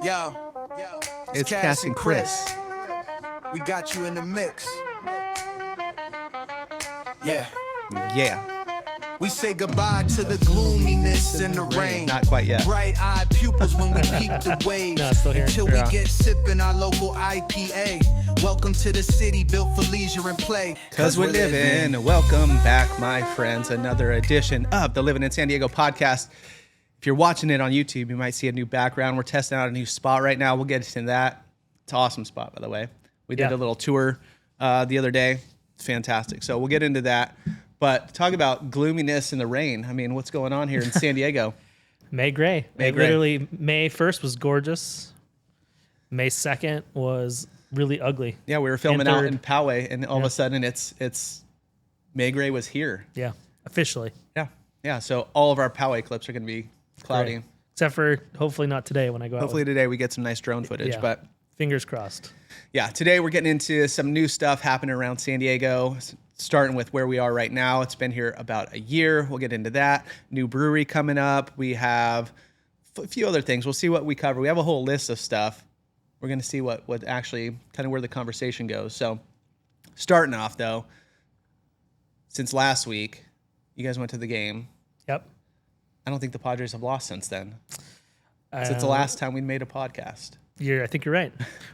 Yo, It's Cass and Chris. We got you in the mix. Yeah. We say goodbye to the gloominess and the rain. Not quite yet. Bright-eyed pupils when we peep the waves. No, it's still here. Until we get sipping our local IPA. Welcome to the city built for leisure and play. Because we're living. Welcome back, my friends. Another edition of the Livin in San Diego podcast. If you're watching it on YouTube, you might see a new background. We're testing out a new spot right now. We'll get into that. It's an awesome spot, by the way. We did a little tour the other day. It's fantastic. So we'll get into that. But talk about gloominess in the rain. I mean, what's going on here in San Diego? May gray. May gray. Literally, May 1st was gorgeous. May 2nd was really ugly. Yeah, we were filming out 3rd. in Poway, and all of a sudden it's May gray was here. Yeah, officially. Yeah. So all of our Poway clips are going to be cloudy. Great. Except for hopefully not today when I go out. Hopefully today we get some nice drone footage. Yeah. But Fingers crossed. yeah, today we're getting into some new stuff happening around San Diego, starting with where we are right now. It's been here about a year. We'll get into that. New brewery coming up. We have a few other things. We'll see what we cover. We have a whole list of stuff. We're going to see what actually kind of where the conversation goes. So starting off, though, since last week, you guys went to the game. Yep. I don't think the Padres have lost since then. Since the last time we made a podcast. I think you're right.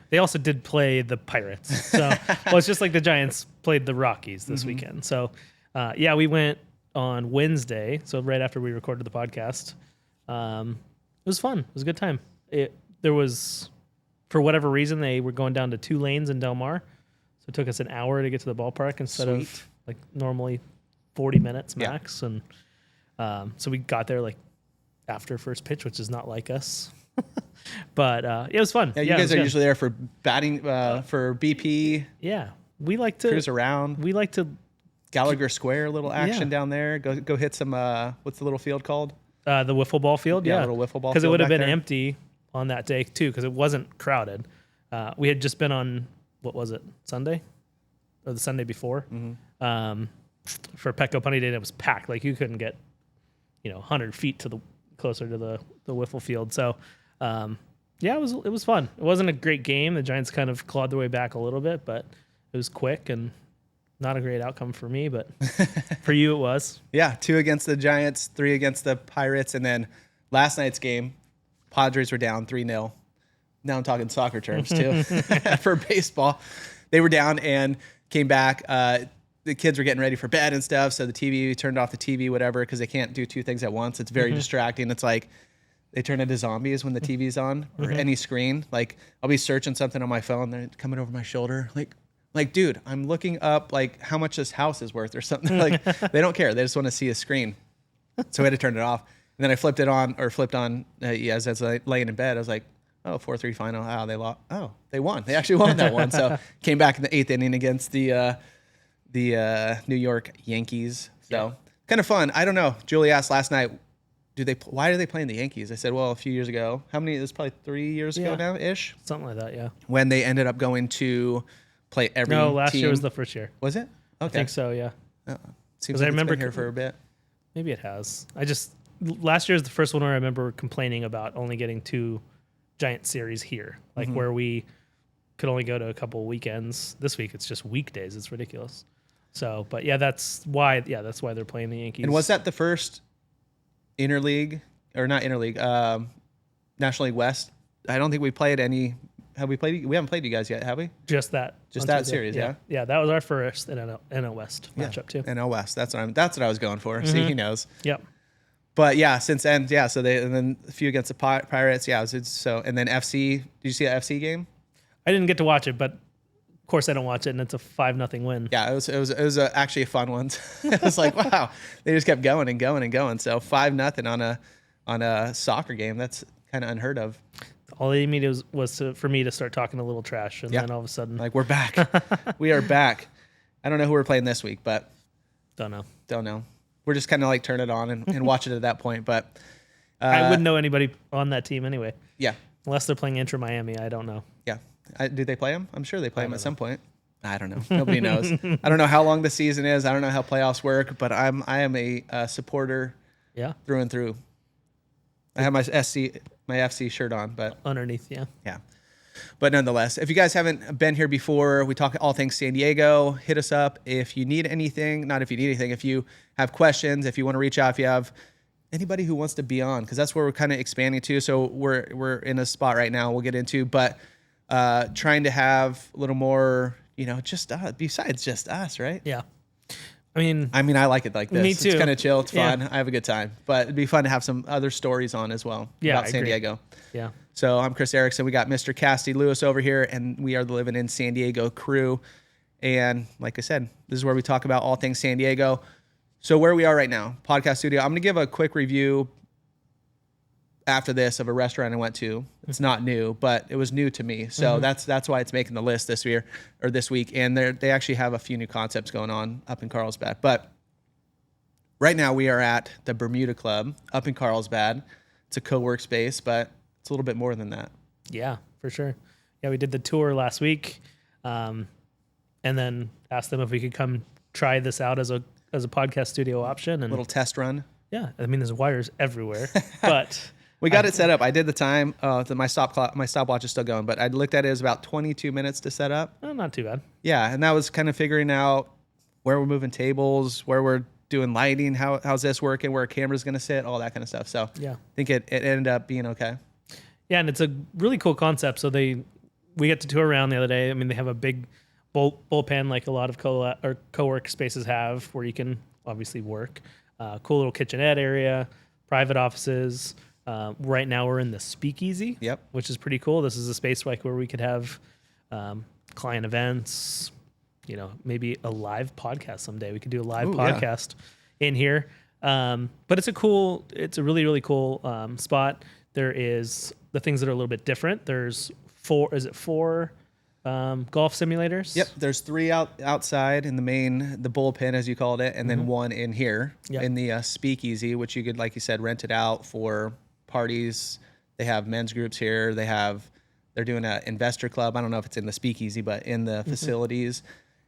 They also did play the Pirates. So, well, it's just like the Giants played the Rockies this weekend. So, we went on Wednesday. So right after we recorded the podcast, it was fun. It was a good time. There was, for whatever reason, they were going down to 2 lanes in Del Mar. So it took us an hour to get to the ballpark instead of like normally 40 minutes max. And so we got there like after first pitch, which is not like us. But it was fun. Yeah, you guys are usually there for batting, for BP. Yeah, we like to cruise around. We like to Gallagher Square, a little action down there. Go hit some. What's the little field called? The wiffle ball field. Yeah, little wiffle ball. Because it would have been there. empty on that day too, because it wasn't crowded. We had just been on Sunday, or the Sunday before, for Petco Punny Day. And it was packed. Like you couldn't get, 100 feet closer to the wiffle field. So. It was fun. It wasn't a great game. The Giants kind of clawed their way back a little bit, but it was quick and not a great outcome for me, but for you it was. Yeah, 2 against the Giants, 3 against the Pirates, and then last night's game, Padres were down 3-0. Now I'm talking soccer terms too. For baseball, they were down and came back. The kids were getting ready for bed and stuff, so we turned off the TV, whatever, because they can't do 2 things at once. It's very distracting. It's like they turn into zombies when the TV's on or any screen. Like I'll be searching something on my phone, they're coming over my shoulder. Like, dude, I'm looking up like how much this house is worth or something. Like they don't care. They just want to see a screen. So we had to turn it off. And then I flipped on as I was laying in bed. I was like, 4-3 final. Oh, they lost. Oh, they won. They actually won that one. So came back in the 8th inning against the New York Yankees. So kind of fun. I don't know. Julie asked last night, why are they playing the Yankees? I said, well, a few years ago. How many? It was probably 3 years ago now, ish. Something like that, yeah. When they ended up going to play every No, last team. year was the first year. Was it? Okay. I think so, yeah. Seems like I remember it's been here for a bit. Maybe it has. Last year is the first one where I remember complaining about only getting 2 Giant series here, like where we could only go to a couple weekends. This week it's just weekdays. It's ridiculous. So, but that's why they're playing the Yankees. And was that the first interleague or not interleague, National League West? I don't think we played any. Have we played? We haven't played you guys yet, have we? Just that series, yeah. Yeah, that was our first NL West matchup too. NL West. That's what I was going for. See, he knows. Yep. But yeah, since then, so and then a few against the Pirates. Yeah, and then FC. Did you see that FC game? I didn't get to watch it, but of course I don't watch it, and it's a 5-0 win. Yeah, it was actually a fun one. It was like, wow, they just kept going and going and going. So 5-0 on a soccer game. That's kind of unheard of. All they needed was for me to start talking a little trash, and then all of a sudden, like, we're back. We are back. I don't know who we're playing this week, but don't know. We're just kind of like turn it on and watch it at that point. But I wouldn't know anybody on that team anyway. Yeah, unless they're playing Inter Miami, I don't know. Yeah, do they play them? I'm sure they play them at some point. I don't know. Nobody knows. I don't know how long the season is. I don't know how playoffs work. But I am a supporter. Yeah, through and through. I have my SC my FC shirt on, but underneath. Yeah. yeah. But nonetheless, if you guys haven't been here before, we talk all things San Diego. Hit us up if you need anything. Not if you need anything. If you have questions, if you want to reach out, if you have anybody who wants to be on, because that's where we're kind of expanding to. So we're in a spot right now we'll get into, but trying to have a little more, just besides just us, right? Yeah. I mean, I like it like this. Me too. It's kind of chill. It's fun. Yeah. I have a good time, but it'd be fun to have some other stories on as well about San Diego. Yeah. So I'm Chris Erickson. We got Mr. Cassidy Lewis over here, and we are the Livin in San Diego crew. And like I said, this is where we talk about all things San Diego. So where we are right now, podcast studio. I'm going to give a quick review after this of a restaurant I went to. It's not new, but it was new to me. So that's why it's making the list this year or this week. And they actually have a few new concepts going on up in Carlsbad. But right now we are at the Bermuda Club up in Carlsbad. It's a co-work space, but it's a little bit more than that. Yeah, for sure. Yeah, we did the tour last week, and then asked them if we could come try this out as a podcast studio option. And Little test run. yeah, I mean, there's wires everywhere, but We got it set up. I did the time. My stopwatch is still going, but I looked at it. It was about 22 minutes to set up. not too bad. Yeah, and that was kind of figuring out where we're moving tables, where we're doing lighting, how's this working, where a camera's going to sit, all that kind of stuff. So Yeah. I think it ended up being okay. Yeah, and it's a really cool concept. So we got to tour around the other day. I mean, they have a big bullpen like a lot of co-work spaces have, where you can obviously work. Cool little kitchenette area, private offices. Right now we're in the speakeasy, Yep. which is pretty cool. This is a space like where we could have client events, maybe a live podcast someday. We could do a live podcast in here. But it's a really, really cool spot. There is the things that are a little bit different. There's four golf simulators? Yep, there's 3 outside in the bullpen, as you called it, and then 1 in here in the speakeasy, which you could, like you said, rent it out for parties. They have men's groups here. They're doing an investor club. I don't know if it's in the speakeasy, but in the facilities.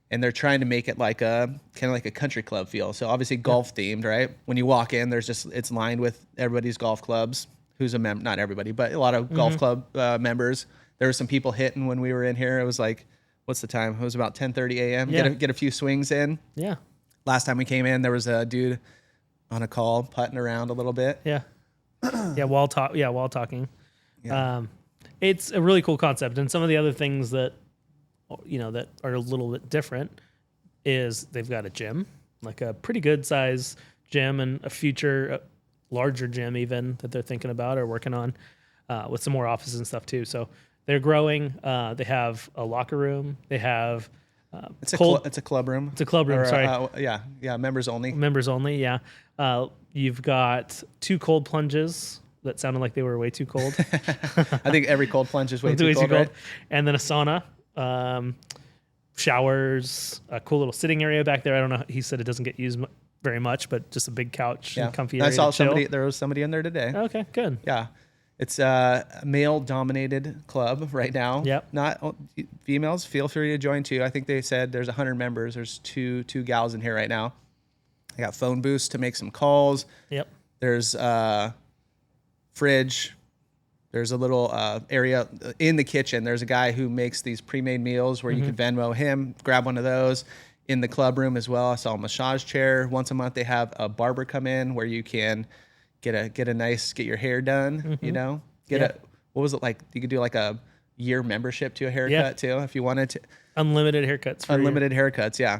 And they're trying to make it like kind of like a country club feel. So obviously golf themed, right? When you walk in, it's lined with everybody's golf clubs. Who's a member? Not everybody, but a lot of golf club members. There were some people hitting when we were in here. It was like, what's the time? It was about 10:30 a.m. Yeah. Get a few swings in. Yeah. Last time we came in, there was a dude on a call putting around a little bit. Yeah. While talking. Yeah. It's a really cool concept. And some of the other things that that are a little bit different is they've got a gym, like a pretty good size gym, and a future larger gym even that they're thinking about or working on, with some more offices and stuff too. So they're growing. They have a locker room. They have it's a club room. It's a club room. Sorry. Yeah, members only. Members only. Yeah. You've got 2 cold plunges that sounded like they were way too cold. I think every cold plunge is way too cold, right? And then a sauna, showers, a cool little sitting area back there. I don't know. He said it doesn't get used very much, but just a big couch and comfy area. I saw to chill. there was somebody in there today. Okay, good. Yeah. It's a male-dominated club right now. Yep. Not females. Feel free to join too. I think they said there's 100 members. There's two gals in here right now. I got phone booths to make some calls. Yep. There's fridge. There's a little area in the kitchen. There's a guy who makes these pre-made meals where you can Venmo him, grab one of those. In the club room as well, I saw a massage chair. Once a month, they have a barber come in where you can get your hair done. What was it like? You could do like a year membership to a haircut too if you wanted to. Unlimited haircuts. Haircuts, yeah.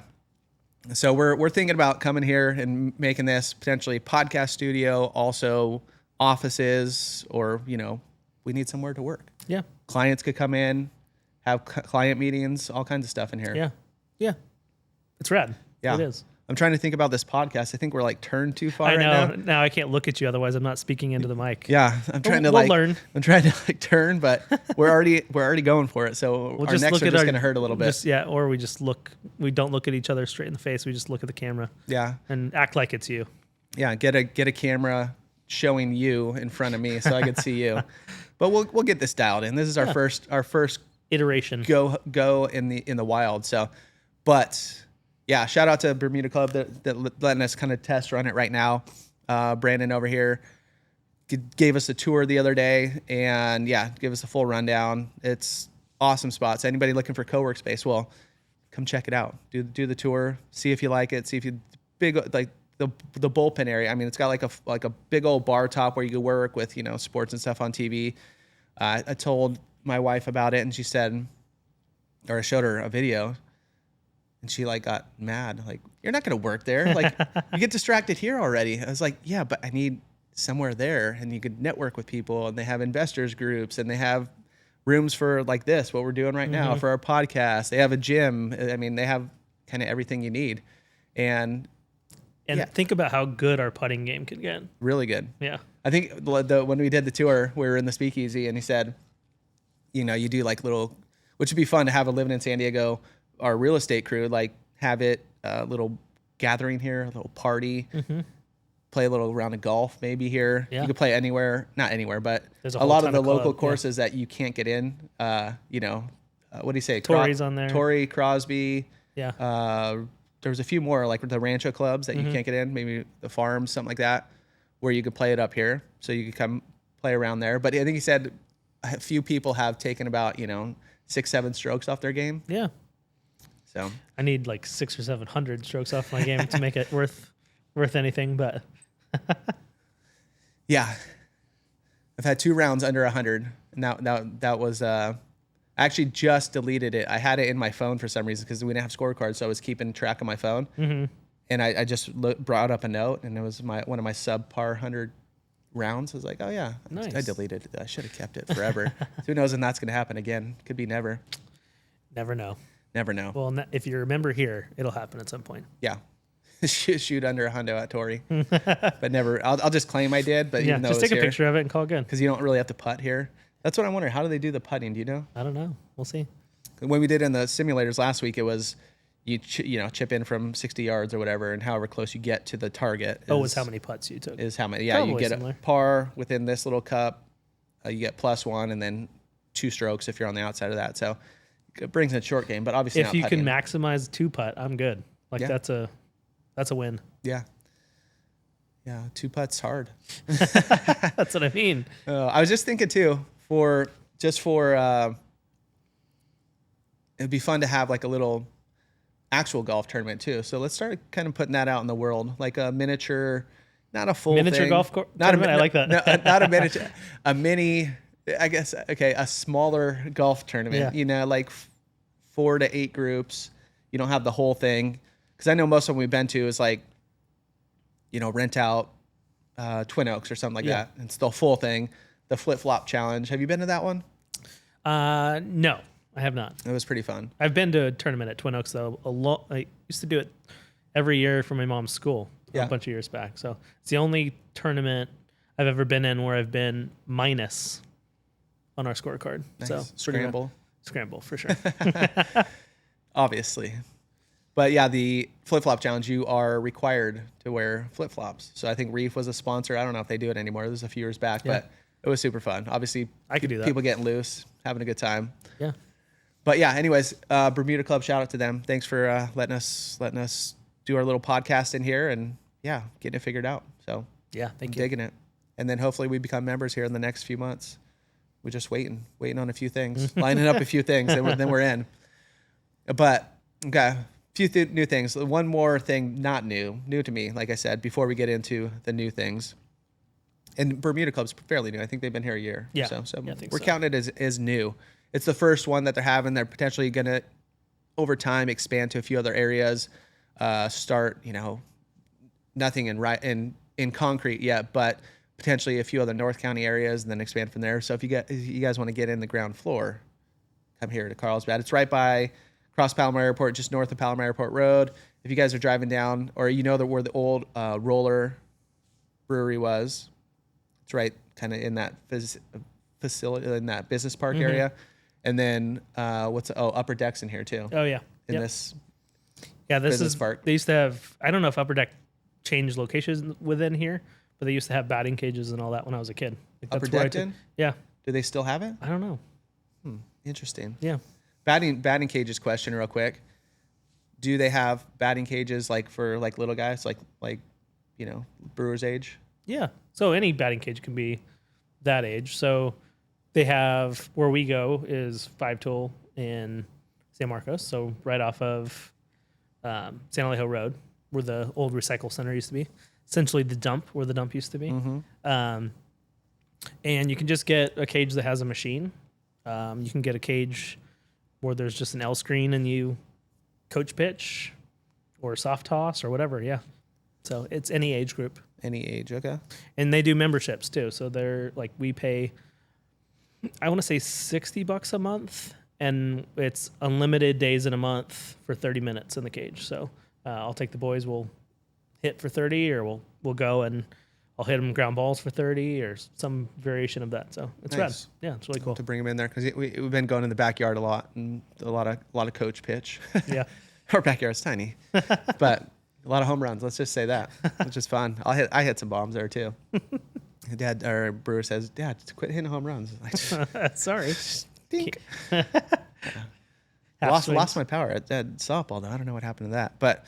So we're thinking about coming here and making this potentially podcast studio, also offices, or we need somewhere to work. Yeah. Clients could come in, have client meetings, all kinds of stuff in here. Yeah. Yeah. It's rad. Yeah. It is. I'm trying to think about this podcast. I think we're like turned too far I know. right now. Now I can't look at you, otherwise I'm not speaking into the mic. Yeah, I'm trying to learn. I'm trying to turn, but we're already going for it. So our necks are just going to hurt a little bit. Or we don't look at each other straight in the face. We just look at the camera. Yeah. And act like it's you. Yeah, get a camera showing you in front of me so I can see you. But we'll get this dialed in. This is our first iteration. Go in the wild. So, but yeah, shout out to Bermuda Club that letting us kind of test run it right now. Brandon over here, gave us a tour the other day, and yeah, give us a full rundown. It's awesome spots. Anybody looking for co-work space, well, come check it out. Do the tour, see if you like it, see if you big like the bullpen area. I mean, it's got like a big old bar top where you can work with, you know, sports and stuff on TV. I told my wife about it, and she said, or I showed her a video, and she like got mad. Like, you're not gonna work there. Like, you get distracted here already. I was like, yeah, but I need somewhere there, and you could network with people, and they have investors groups, and they have rooms for like this, what we're doing right now for our podcast. They have a gym. I mean, they have kind of everything you need, and think about how good our putting game can get. Really good. Yeah. I think when we did the tour, we were in the speakeasy, and he said, you know, you do like little, which would be fun to have a Livin in San Diego, our real estate crew, like have it a little gathering here, a little party, play a little round of golf maybe here. Yeah. You could play anywhere, not anywhere, but a lot of the local courses that you can't get in. You know, what do you say? Torrey's on there. Torrey, Crosby. Yeah. There was a few more, like the Rancho clubs that you can't get in, maybe the farms, something like that, where you could play it up here. So you could come play around there. But I think he said a few people have taken about, you know, 6-7 strokes off their game. Yeah. So I need like 600 or 700 strokes off my game to make it worth anything. But yeah, I've had 2 rounds under 100. And that was, I actually just deleted it. I had it in my phone for some reason because we didn't have scorecards. So I was keeping track of my phone. And I just brought up a note, and it was one of my subpar 100 rounds. I was like, oh yeah, nice. I deleted it. I should have kept it forever. Who knows when that's going to happen again? Could be never. Never know. Never know. Well, if you remember here, it'll happen at some point. Yeah. Shoot under a hundo at Torrey. But never. I'll just claim I did. But yeah, just take a picture of it and call it good. Because you don't really have to putt here. That's what I wonder. How do they do the putting? Do you know? I don't know. We'll see. When we did in the simulators last week, it was you chip in from 60 yards or whatever, and however close you get to the target. Is how many putts you took. Is how many? Yeah, Probably you get similar. a par within this little cup. You get +1, and then 2 strokes if you're on the outside of that. So it brings in a short game, but obviously if not you putting. can maximize 2 putt, I'm good. Like that's a win. Yeah. Yeah, 2 putts hard. That's what I mean. I was just thinking too, it'd be fun to have like a little actual golf tournament too. So let's start kind of putting that out in the world, like a miniature, not a full miniature golf tournament. I like that. No, not a miniature, a mini. I guess a smaller golf tournament. Yeah. You know, like 4 to 8 groups. You don't have the whole thing, because I know most of them we've been to is like, you know, rent out Twin Oaks or something like that. And it's the full thing. The flip flop challenge. Have you been to that one? No, I have not. It was pretty fun. I've been to a tournament at Twin Oaks though. I used to do it every year for my mom's school a bunch of years back. So it's the only tournament I've ever been in where I've been minus on our scorecard. Nice. So scramble for sure. Obviously. But yeah, the flip-flop challenge, you are required to wear flip-flops. So I think Reef was a sponsor. I don't know if they do it anymore. This was a few years back, but it was super fun. Obviously, I could do that. People getting loose, having a good time. Yeah. But yeah, anyways, Bermuda Club, shout out to them. Thanks for letting us do our little podcast in here, and yeah, getting it figured out. So yeah, thank you. Digging it. And then hopefully we become members here in the next few months. We're just waiting on a few things, lining up a few things, and then we're in. But okay. Few new things. One more thing, not new to me, like I said, before we get into the new things. And Bermuda Club's fairly new. I think they've been here a year. Yeah. So Yeah, I think we're so. counting it as new. It's the first one that they're having. They're potentially going to, over time, expand to a few other areas. Start, you know, nothing in concrete yet, but potentially a few other North County areas, and then expand from there. So if you guys want to get in the ground floor, come here to Carlsbad. It's right by Cross Palomar Airport, just north of Palomar Airport Road. If you guys are driving down, or you know that where the old Roller Brewery was, it's right kind of in that facility, in that business park area. And then Upper Deck's in here too. Oh yeah. In this this business park. They used to have, I don't know if Upper Deck changed locations within here, but they used to have batting cages and all that when I was a kid. Like, Upper that's where I Deck took- did? Yeah. Do they still have it? I don't know. Interesting. Yeah. Batting cages question real quick. Do they have batting cages like for like little guys, like you know, Brewers age? Yeah. So any batting cage can be that age. So they have, where we go is 5 Tool in San Marcos. So right off of San Alejo Road, where the old recycle center used to be. Essentially the dump, where the dump used to be. And you can just get a cage that has a machine. You can get a cage where there's just an L screen and you coach pitch or soft toss or whatever. Yeah. So it's any age group. Any age, okay. And they do memberships too. So they're like, we pay, I want to say $60 a month, and it's unlimited days in a month for 30 minutes in the cage. So I'll take the boys, we'll hit for 30, or we'll go and I'll hit them ground balls for 30 or some variation of that. So it's rad. Yeah, it's really cool. To bring them in there, because we've been going in the backyard a lot, and a lot of coach pitch. Yeah. Our backyard's tiny, but a lot of home runs. Let's just say that, which is fun. I hit some bombs there too. Dad, or Brewer says, "Dad, quit hitting home runs." Sorry. Dink. Lost my power at softball though. I don't know what happened to that. But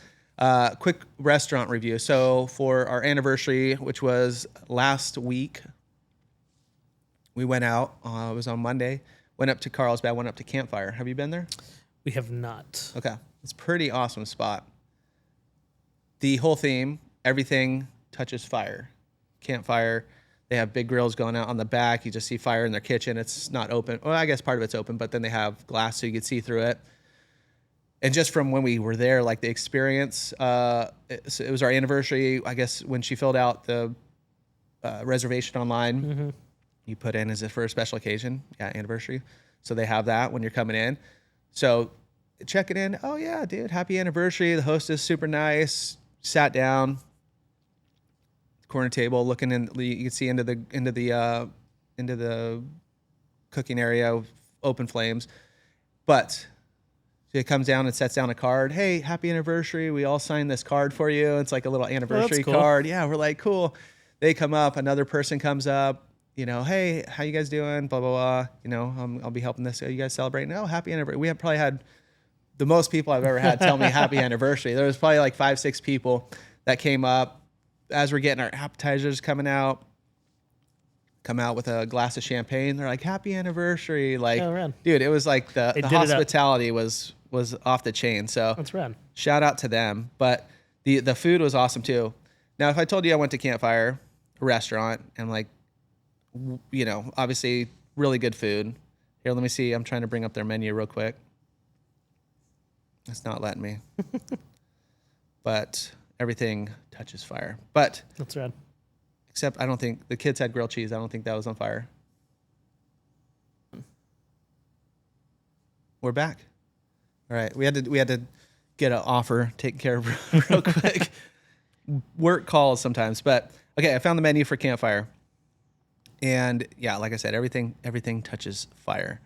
quick restaurant review. So for our anniversary, which was last week, we went out. It was on Monday. Went up to Carlsbad. Went up to Campfire. Have you been there? We have not. Okay, it's a pretty awesome spot. The whole theme, everything touches fire. Campfire. They have big grills going out on the back. You just see fire in their kitchen. It's not open. Well, I guess part of it's open, but then they have glass so you could see through it. And just from when we were there, like the experience, it was our anniversary. I guess when she filled out the reservation online, you put in, is it for a special occasion? Yeah, anniversary. So they have that when you're coming in. So check it in. Oh yeah, dude, happy anniversary. The host is super nice. Sat down. Corner table, looking in, you can see into the cooking area, open flames. But it comes down and sets down a card. Hey, happy anniversary! We all signed this card for you. It's like a little anniversary card. Yeah, we're like, cool. They come up, another person comes up. You know, hey, how you guys doing? Blah blah blah. You know, I'll be helping this. Are you guys celebrating? Oh, happy anniversary! We have probably had the most people I've ever had tell me happy anniversary. There was probably like 5-6 people that came up. As we're getting our appetizers come out with a glass of champagne. They're like, happy anniversary. Like, dude, it was like the hospitality was off the chain. So that's rad. Shout out to them. But the food was awesome too. Now, if I told you I went to Campfire, a restaurant, and like, you know, obviously really good food. Here, let me see. I'm trying to bring up their menu real quick. It's not letting me. But everything touches fire. But that's rad. Except I don't think the kids had grilled cheese. I don't think that was on fire. We're back. All right. We had to get an offer taken care of real quick. Work calls sometimes. But okay, I found the menu for Campfire. And yeah, like I said, everything touches fire.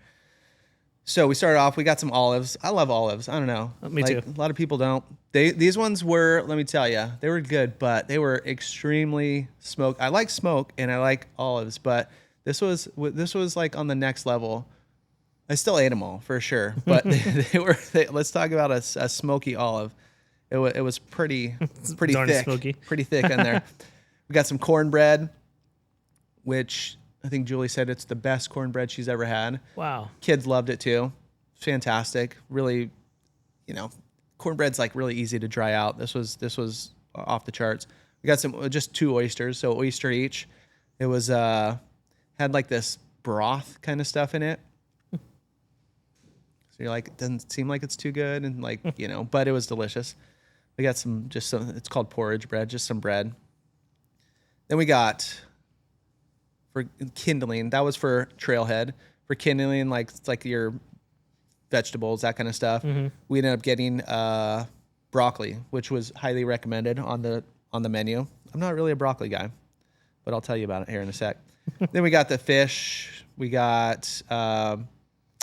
So we started off, we got some olives. I love olives. I don't know. Me too. A lot of people don't. These ones were, let me tell you, they were good, but they were extremely smoked. I like smoke and I like olives, but this was like on the next level. I still ate them all for sure, but let's talk about a smoky olive. It was pretty thick, smoky. Pretty thick in there. We got some cornbread, which I think Julie said it's the best cornbread she's ever had. Wow. Kids loved it too. Fantastic. Really, you know, cornbread's like really easy to dry out. This was off the charts. We got just 2 oysters, so oyster each. It was had like this broth kind of stuff in it. So you're like, it doesn't seem like it's too good, and like, you know, but it was delicious. We got some, it's called porridge bread, just some bread. Then we got, for kindling, that was for Trailhead. For kindling, like it's like your vegetables, that kind of stuff. We ended up getting broccoli, which was highly recommended on the menu. I'm not really a broccoli guy, but I'll tell you about it here in a sec. Then we got the fish. We got I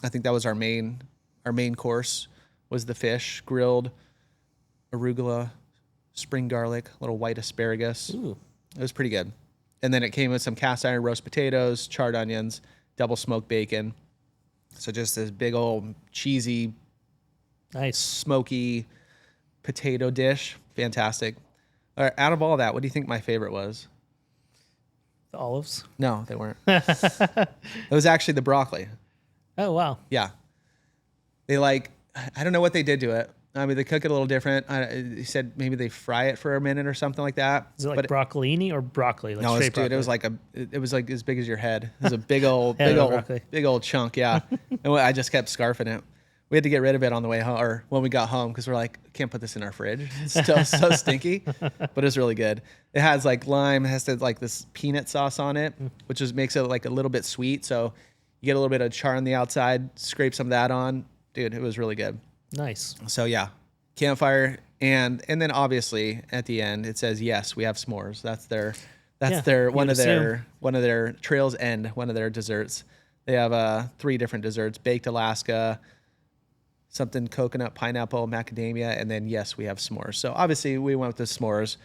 think that was our main course was the fish, grilled arugula, spring garlic, little white asparagus. Ooh. It was pretty good. And then it came with some cast iron roast potatoes, charred onions, double smoked bacon. So just this big old cheesy, nice, smoky potato dish. Fantastic. All right, out of all that, what do you think my favorite was? The olives. No, they weren't. It was actually the broccoli. Oh wow. Yeah. They I don't know what they did to it. I mean, they cook it a little different. He said maybe they fry it for a minute or something like that. Is it like broccolini or broccoli? Like No, straight dude, broccoli? it was like as big as your head. It was a big old, Broccoli. big old chunk. Yeah. And I just kept scarfing it. We had to get rid of it on the way home or when we got home because we're like, can't put this in our fridge. It's still so stinky, but it's really good. It has like lime. It has like this peanut sauce on it, which makes it like a little bit sweet. So you get a little bit of char on the outside, scrape some of that on. Dude, it was really good. Nice. So yeah, campfire. And then obviously at the end it says, yes, we have s'mores. That's one of their trails end, one of their desserts. They have 3 different desserts: baked Alaska, something coconut, pineapple, macadamia, and then yes, we have s'mores. So obviously we went with the s'mores,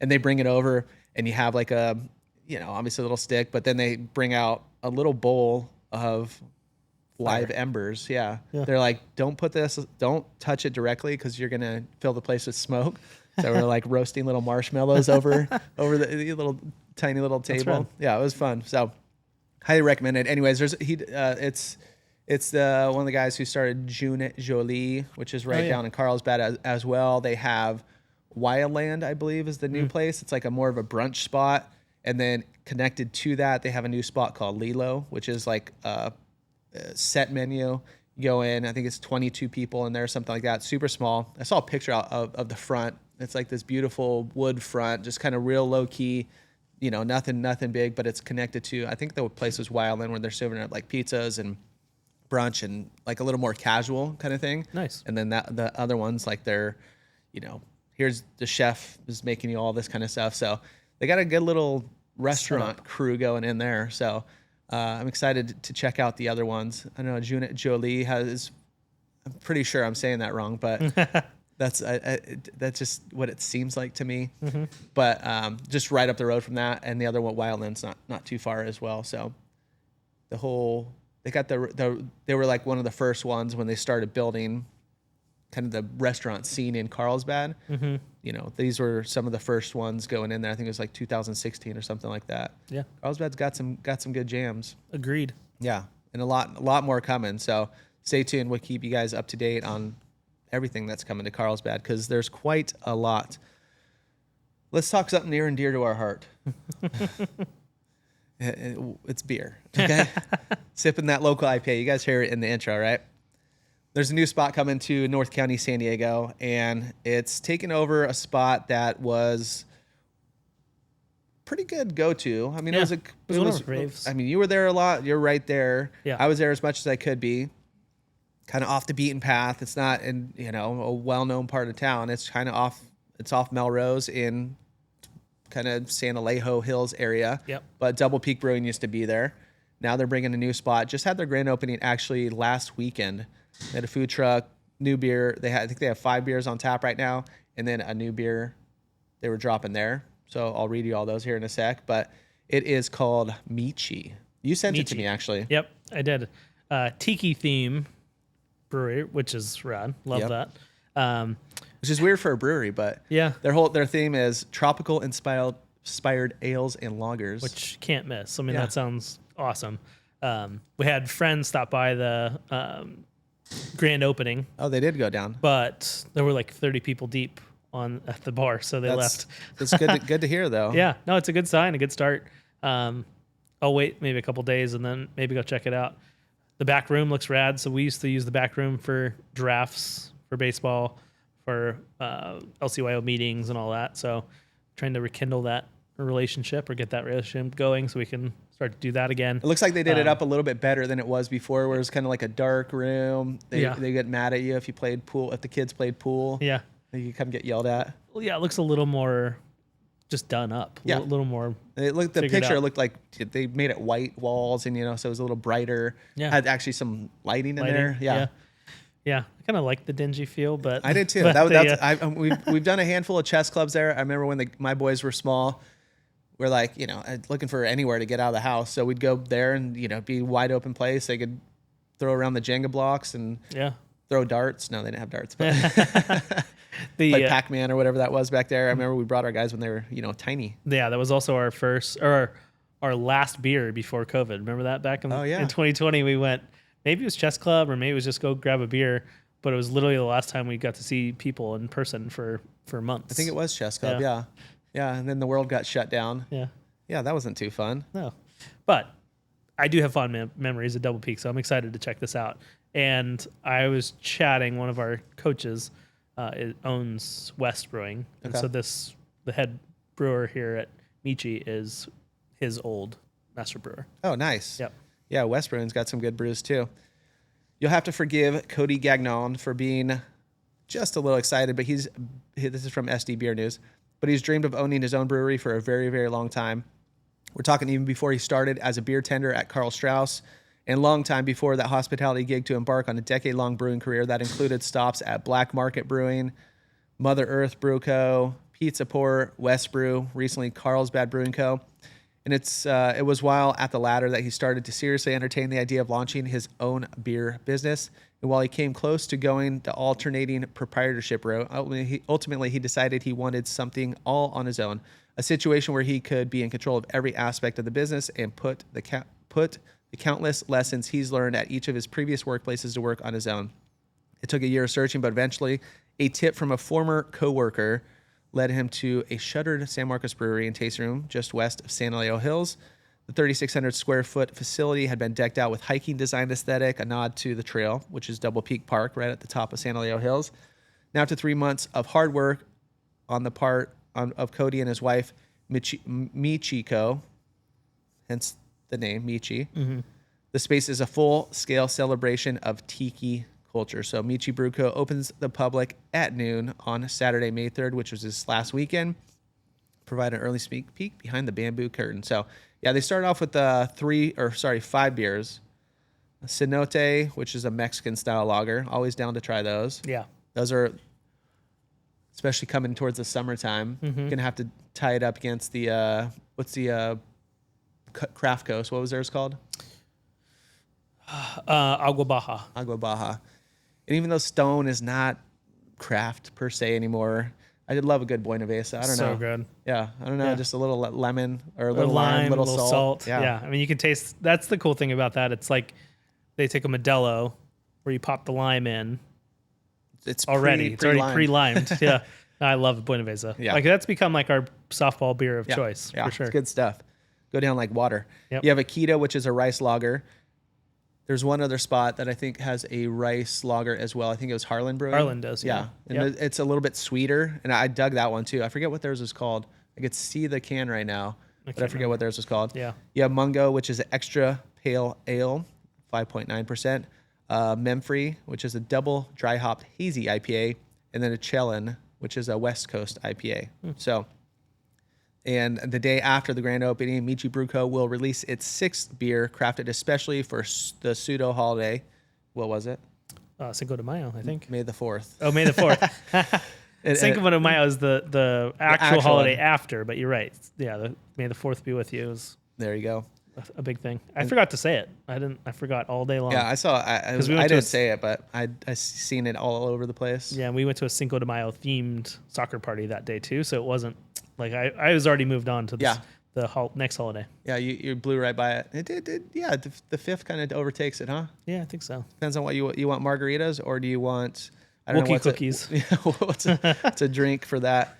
and they bring it over, and you have like obviously a little stick, but then they bring out a little bowl of live embers. Yeah. They're like, don't touch it directly because you're gonna fill the place with smoke. So we're like roasting little marshmallows over the little tiny little table. Yeah, it was fun. So highly recommend it. Anyways, it's the one of the guys who started June Jolie, which is down in Carlsbad as well. They have Wildland, I believe, is the new place. It's like a more of a brunch spot, and then connected to that, they have a new spot called Lilo, which is like a set menu. You go in, I think it's 22 people in there, something like that. Super small. I saw a picture of the front. It's like this beautiful wood front, just kind of real low key. Nothing big, but it's connected to, I think the place was Wildland, where they're serving up like pizzas and brunch and like a little more casual kind of thing. Nice. And then the other ones, like they're, here's the chef is making you all this kind of stuff. So they got a good little restaurant crew going in there. So I'm excited to check out the other ones. I know Jolie I'm pretty sure I'm saying that wrong, but that's just what it seems like to me. Mm-hmm. But just right up the road from that, and the other one, Wildland's not too far as well. So they got they were like one of the first ones when they started building kind of the restaurant scene in Carlsbad. Mm-hmm. These were some of the first ones going in there. I think it was like 2016 or something like that. Yeah, Carlsbad's got some good jams. Agreed. Yeah, and a lot more coming. So stay tuned. We'll keep you guys up to date on everything that's coming to Carlsbad because there's quite a lot. Let's talk something near and dear to our heart. It's beer, okay? Sipping that local IPA. You guys hear it in the intro, right? There's a new spot coming to North County, San Diego, and it's taken over a spot that was pretty good go-to. I mean, it was one of our faves. I mean, you were there a lot. You're right there. Yeah. I was there as much as I could be. Kind of off the beaten path. It's not in a well-known part of town. It's kind of off. It's off Melrose in kind of San Alejo Hills area. Yep. But Double Peak Brewing used to be there. Now they're bringing a new spot. Just had their grand opening actually last weekend. They had a food truck, new beer. I think they have 5 beers on tap right now, and then a new beer they were dropping there. So I'll read you all those here in a sec. But it is called Michi. You sent it to me actually. Yep, I did. Tiki theme brewery, which is rad. Love that. Which is weird for a brewery, but yeah, their theme is tropical inspired ales and lagers, which can't miss. I mean, that sounds awesome. We had friends stop by the grand opening. Oh, they did go down, but there were like 30 people deep at the bar, so they left. It's good to hear though. Yeah, no, it's a good sign, a good start. I'll wait maybe a couple days and then maybe go check it out. The back room looks rad. So we used to use the back room for drafts, for baseball, for LCYO meetings and all that. So trying to rekindle that relationship or get that relationship going so we can start to do that again. It looks like they did it up a little bit better than it was before, where it was kind of like a dark room. They get mad at you if you played pool, if the kids played pool. Yeah. You kind of get yelled at. Well, yeah, it looks a little more just done up. Yeah. A little more. The picture looked like they made it white walls and, so it was a little brighter. Yeah. Had actually some lighting in there. Yeah. Yeah, I kind of like the dingy feel, but I did too. We've done a handful of chess clubs there. I remember when my boys were small, we're like, looking for anywhere to get out of the house. So we'd go there and, be wide open place. They could throw around the Jenga blocks and throw darts. No, they didn't have darts, but play Pac-Man or whatever that was back there. I remember we brought our guys when they were, tiny. Yeah, that was also our first, or our last beer before COVID. Remember that back in 2020? We went, maybe it was Chess Club or maybe it was just go grab a beer, but it was literally the last time we got to see people in person for months. I think it was Chess Club. Yeah. And then the world got shut down. Yeah, that wasn't too fun. No, but I do have fond memories of Double Peak, so I'm excited to check this out. And I was chatting, one of our coaches it owns West Brewing, and so the head brewer here at Michi is his old master brewer. Oh, nice. Yep. Yeah, West Brewing's got some good brews too. You'll have to forgive Cody Gagnon for being just a little excited, but this is from SD Beer News, but he's dreamed of owning his own brewery for a very, very long time. We're talking even before he started as a beer tender at Karl Strauss, and long time before that hospitality gig to embark on a decade-long brewing career that included stops at Black Market Brewing, Mother Earth Brew Co., Pizza Port, West Brew, recently Carlsbad Brewing Co. And it was while at the latter that he started to seriously entertain the idea of launching his own beer business. And while he came close to going the alternating proprietorship route, ultimately he decided he wanted something all on his own, a situation where he could be in control of every aspect of the business and put the countless lessons he's learned at each of his previous workplaces to work on his own. It took a year of searching, but eventually a tip from a former coworker led him to a shuttered San Marcos brewery and tasting room just west of San Elijo Hills. The 3,600 square foot facility had been decked out with hiking design aesthetic, a nod to the trail, which is Double Peak Park right at the top of San Elijo Hills. Now to 3 months of hard work on the part of Cody and his wife, Michiko, hence the name Michi. Mm-hmm. The space is a full-scale celebration of tiki culture. So Michi Brew Co. opens the public at noon on Saturday, May 3rd, which was this last weekend. Provide an early sneak peek behind the bamboo curtain. So, yeah, they started off with 5 beers. A Cenote, which is a Mexican-style lager. Always down to try those. Yeah. Those are, especially coming towards the summertime, going to have to tie it up against the, Craft Coast. What was theirs called? Agua Baja. Agua Baja. And even though Stone is not craft per se anymore, I did love a good Buena Vista. I don't know. So good. Yeah. I don't know. Yeah. Just a little lemon or a A little lime, lime, little little salt. Yeah. I mean, you can taste. That's the cool thing about that. It's like they take a Modelo where you pop the lime in. It's already pre-limed. Yeah. I love Buena Vista. Yeah. Like that's become like our softball beer of choice for sure. It's good stuff. Go down like water. Yep. You have a Keto, which is a rice lager. There's one other spot that I think has a rice lager as well. I think it was Harlan Brewing. Harlan does, yeah. And it's a little bit sweeter, and I dug that one too. I forget what theirs was called. I could see the can right now, but I forget what theirs was called. Yeah. You have Mungo, which is an extra pale ale, 5.9%. Memfrey, which is a double dry hopped hazy IPA, and then a Chelin, which is a West Coast IPA. So, and the day after the grand opening, Michi Brew Co. will release its 6th beer, crafted especially for the pseudo holiday. What was it? Cinco de Mayo, I think. May the 4th. Oh, May the 4th. Cinco de Mayo is the actual holiday after, but you're right. Yeah, May the 4th be with you is there you go. A big thing. I forgot to say it. I forgot all day long. Yeah, I saw. I didn't say it, but I seen it all over the place. Yeah, and we went to a Cinco de Mayo themed soccer party that day too, so it wasn't like I was already moved on to the next holiday. Yeah, you blew right by it. It did. Yeah, the 5th kind of overtakes it, huh? Yeah, I think so. Depends on what you want, margaritas, or do you want Wookiee cookies? What's a drink for that?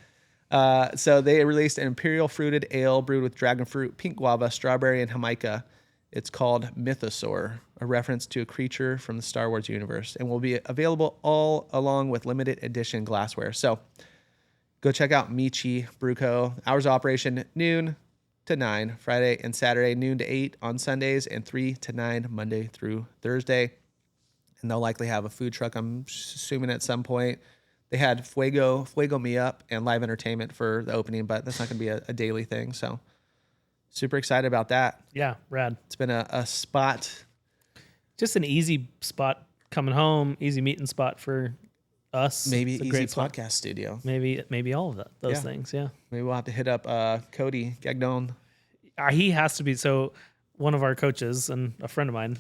So they released an imperial fruited ale brewed with dragon fruit, pink guava, strawberry, and Jamaica. It's called Mythosaur, a reference to a creature from the Star Wars universe, and will be available all along with limited edition glassware. So go check out Michi Brew Co. Hours of operation, noon to 9, Friday and Saturday, noon to 8 on Sundays, and 3 to 9, Monday through Thursday. And they'll likely have a food truck, I'm assuming, at some point. They had Fuego Me Up and live entertainment for the opening, but that's not going to be a daily thing. So super excited about that. Yeah, rad. It's been a spot. Just an easy spot coming home, easy meeting spot for us. Maybe it's a easy great podcast studio. Maybe all of those things, yeah. Maybe we'll have to hit up Cody Gagnon. He has to be. So one of our coaches and a friend of mine,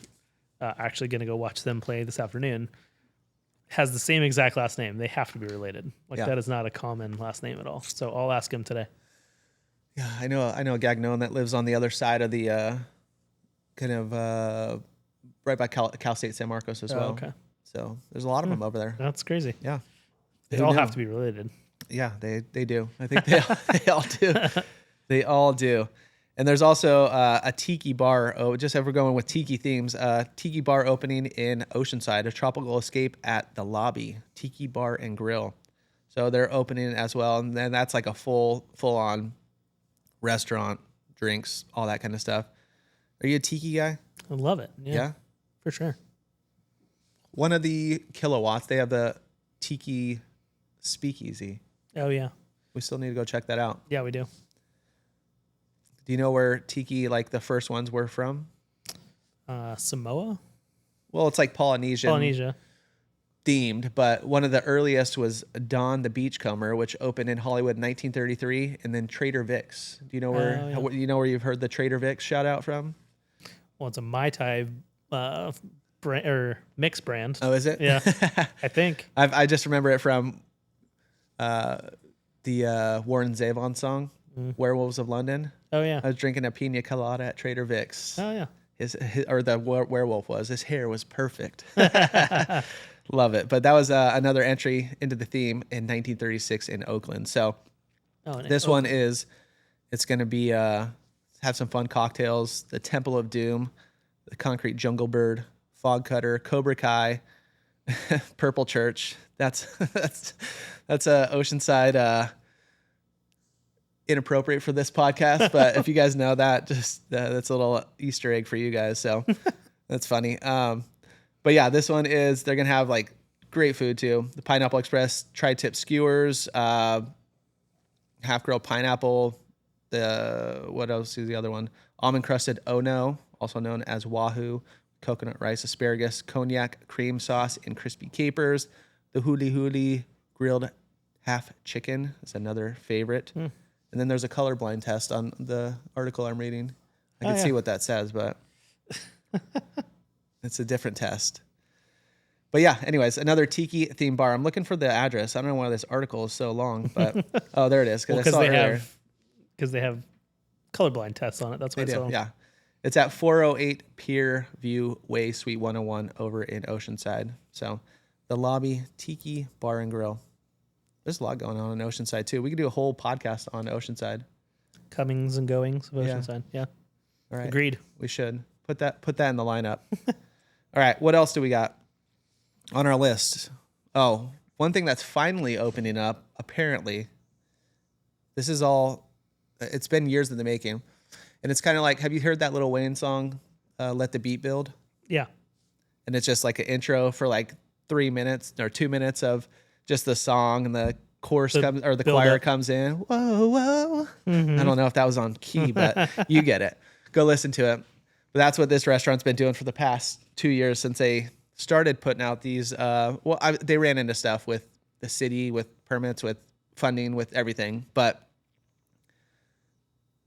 actually going to go watch them play this afternoon, has the same exact last name. They have to be related. That is not a common last name at all. So I'll ask him today. Yeah, I know a Gagnon that lives on the other side of the kind of right by Cal State San Marcos as well. Okay. So there's a lot of them over there. That's crazy. Yeah. They Who all knew? have to be related. Yeah, they do. I think they all do. They all do. And there's also a tiki bar. Oh, just if we're going with tiki themes, tiki bar opening in Oceanside, a tropical escape at the Lobby, Tiki Bar and Grill. So they're opening as well, and then that's like a full on restaurant, drinks, all that kind of stuff. Are you a tiki guy? I love it. Yeah, for sure. One of the Kilowatts, they have the tiki speakeasy. Oh yeah, We still need to go check that out. yeah, we do. Do you know where tiki, like the first ones, were from? Samoa, Well, it's like Polynesia. themed, but one of the earliest was Don the Beachcomber, which opened in Hollywood in 1933, and then Trader Vic's. Do you know where you know where you've heard the Trader Vic's shout out from? Well, it's a Mai Tai brand or mix brand. Oh, is it? Yeah, I think. I just remember it from the Warren Zevon song, "Werewolves of London." Oh yeah. I was drinking a pina colada at Trader Vic's. Oh yeah. His or the werewolf was. His hair was perfect. Love it. But that was another entry into the theme in 1936 in Oakland. So this one is, it's going to be have some fun cocktails. The Temple of Doom, the Concrete Jungle Bird, Fog Cutter, Cobra Kai, Purple Church. That's Oceanside. Inappropriate for this podcast, but if you guys know that, just that's a little Easter egg for you guys. So that's funny. But yeah, this one is, they're going to have like great food too. The Pineapple Express tri-tip skewers, half grilled pineapple. What else is the other one? Almond crusted Ono, also known as Wahoo, coconut rice, asparagus, cognac, cream sauce, and crispy capers. The Huli Huli grilled half chicken is another favorite. And then there's a colorblind test on the article I'm reading. I can see what that says, but it's a different test. But yeah, anyways, another tiki theme bar. I'm looking for the address. I don't know why this article is so long, but oh, there it is. Because they have colorblind tests on it. That's why it's so. Yeah, it's at 408 Pier View Way, Suite 101 over in Oceanside. So the Lobby Tiki Bar and Grill. There's a lot going on in Oceanside too. We could do a whole podcast on Oceanside. Comings and goings of Oceanside. Yeah. All right. Agreed. We should put that in the lineup. All right. What else do we got on our list? Oh, one thing that's finally opening up, apparently. This is all, it's been years in the making. And it's kind of like, have you heard that Lil Wayne song, Let the Beat Build? Yeah. And it's just like an intro for like 3 minutes or 2 minutes of just the song, and the chorus comes, or the choir comes in. Whoa, whoa. I don't know if that was on key, but you get it. Go listen to it. But that's what this restaurant's been doing for the past 2 years since they started putting out these. They ran into stuff with the city, with permits, with funding, with everything. But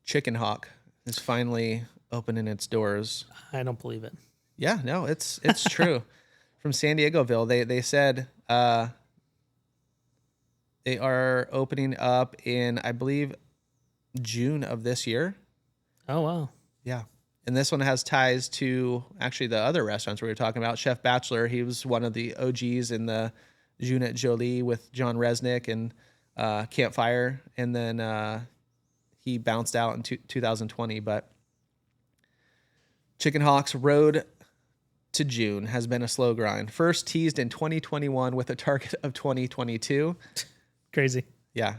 Chicken Hawk is finally opening its doors. I don't believe it. Yeah, no, it's true. From San Diegoville, they said they are opening up in, I believe, June of this year. Oh, wow. Yeah. And this one has ties to actually the other restaurants we were talking about. Chef Bachelor, he was one of the OGs in the Junette Jolie with John Resnick and Campfire. And then he bounced out in 2020. But Chicken Hawk's road to June has been a slow grind. First teased in 2021 with a target of 2022. Crazy. Yeah.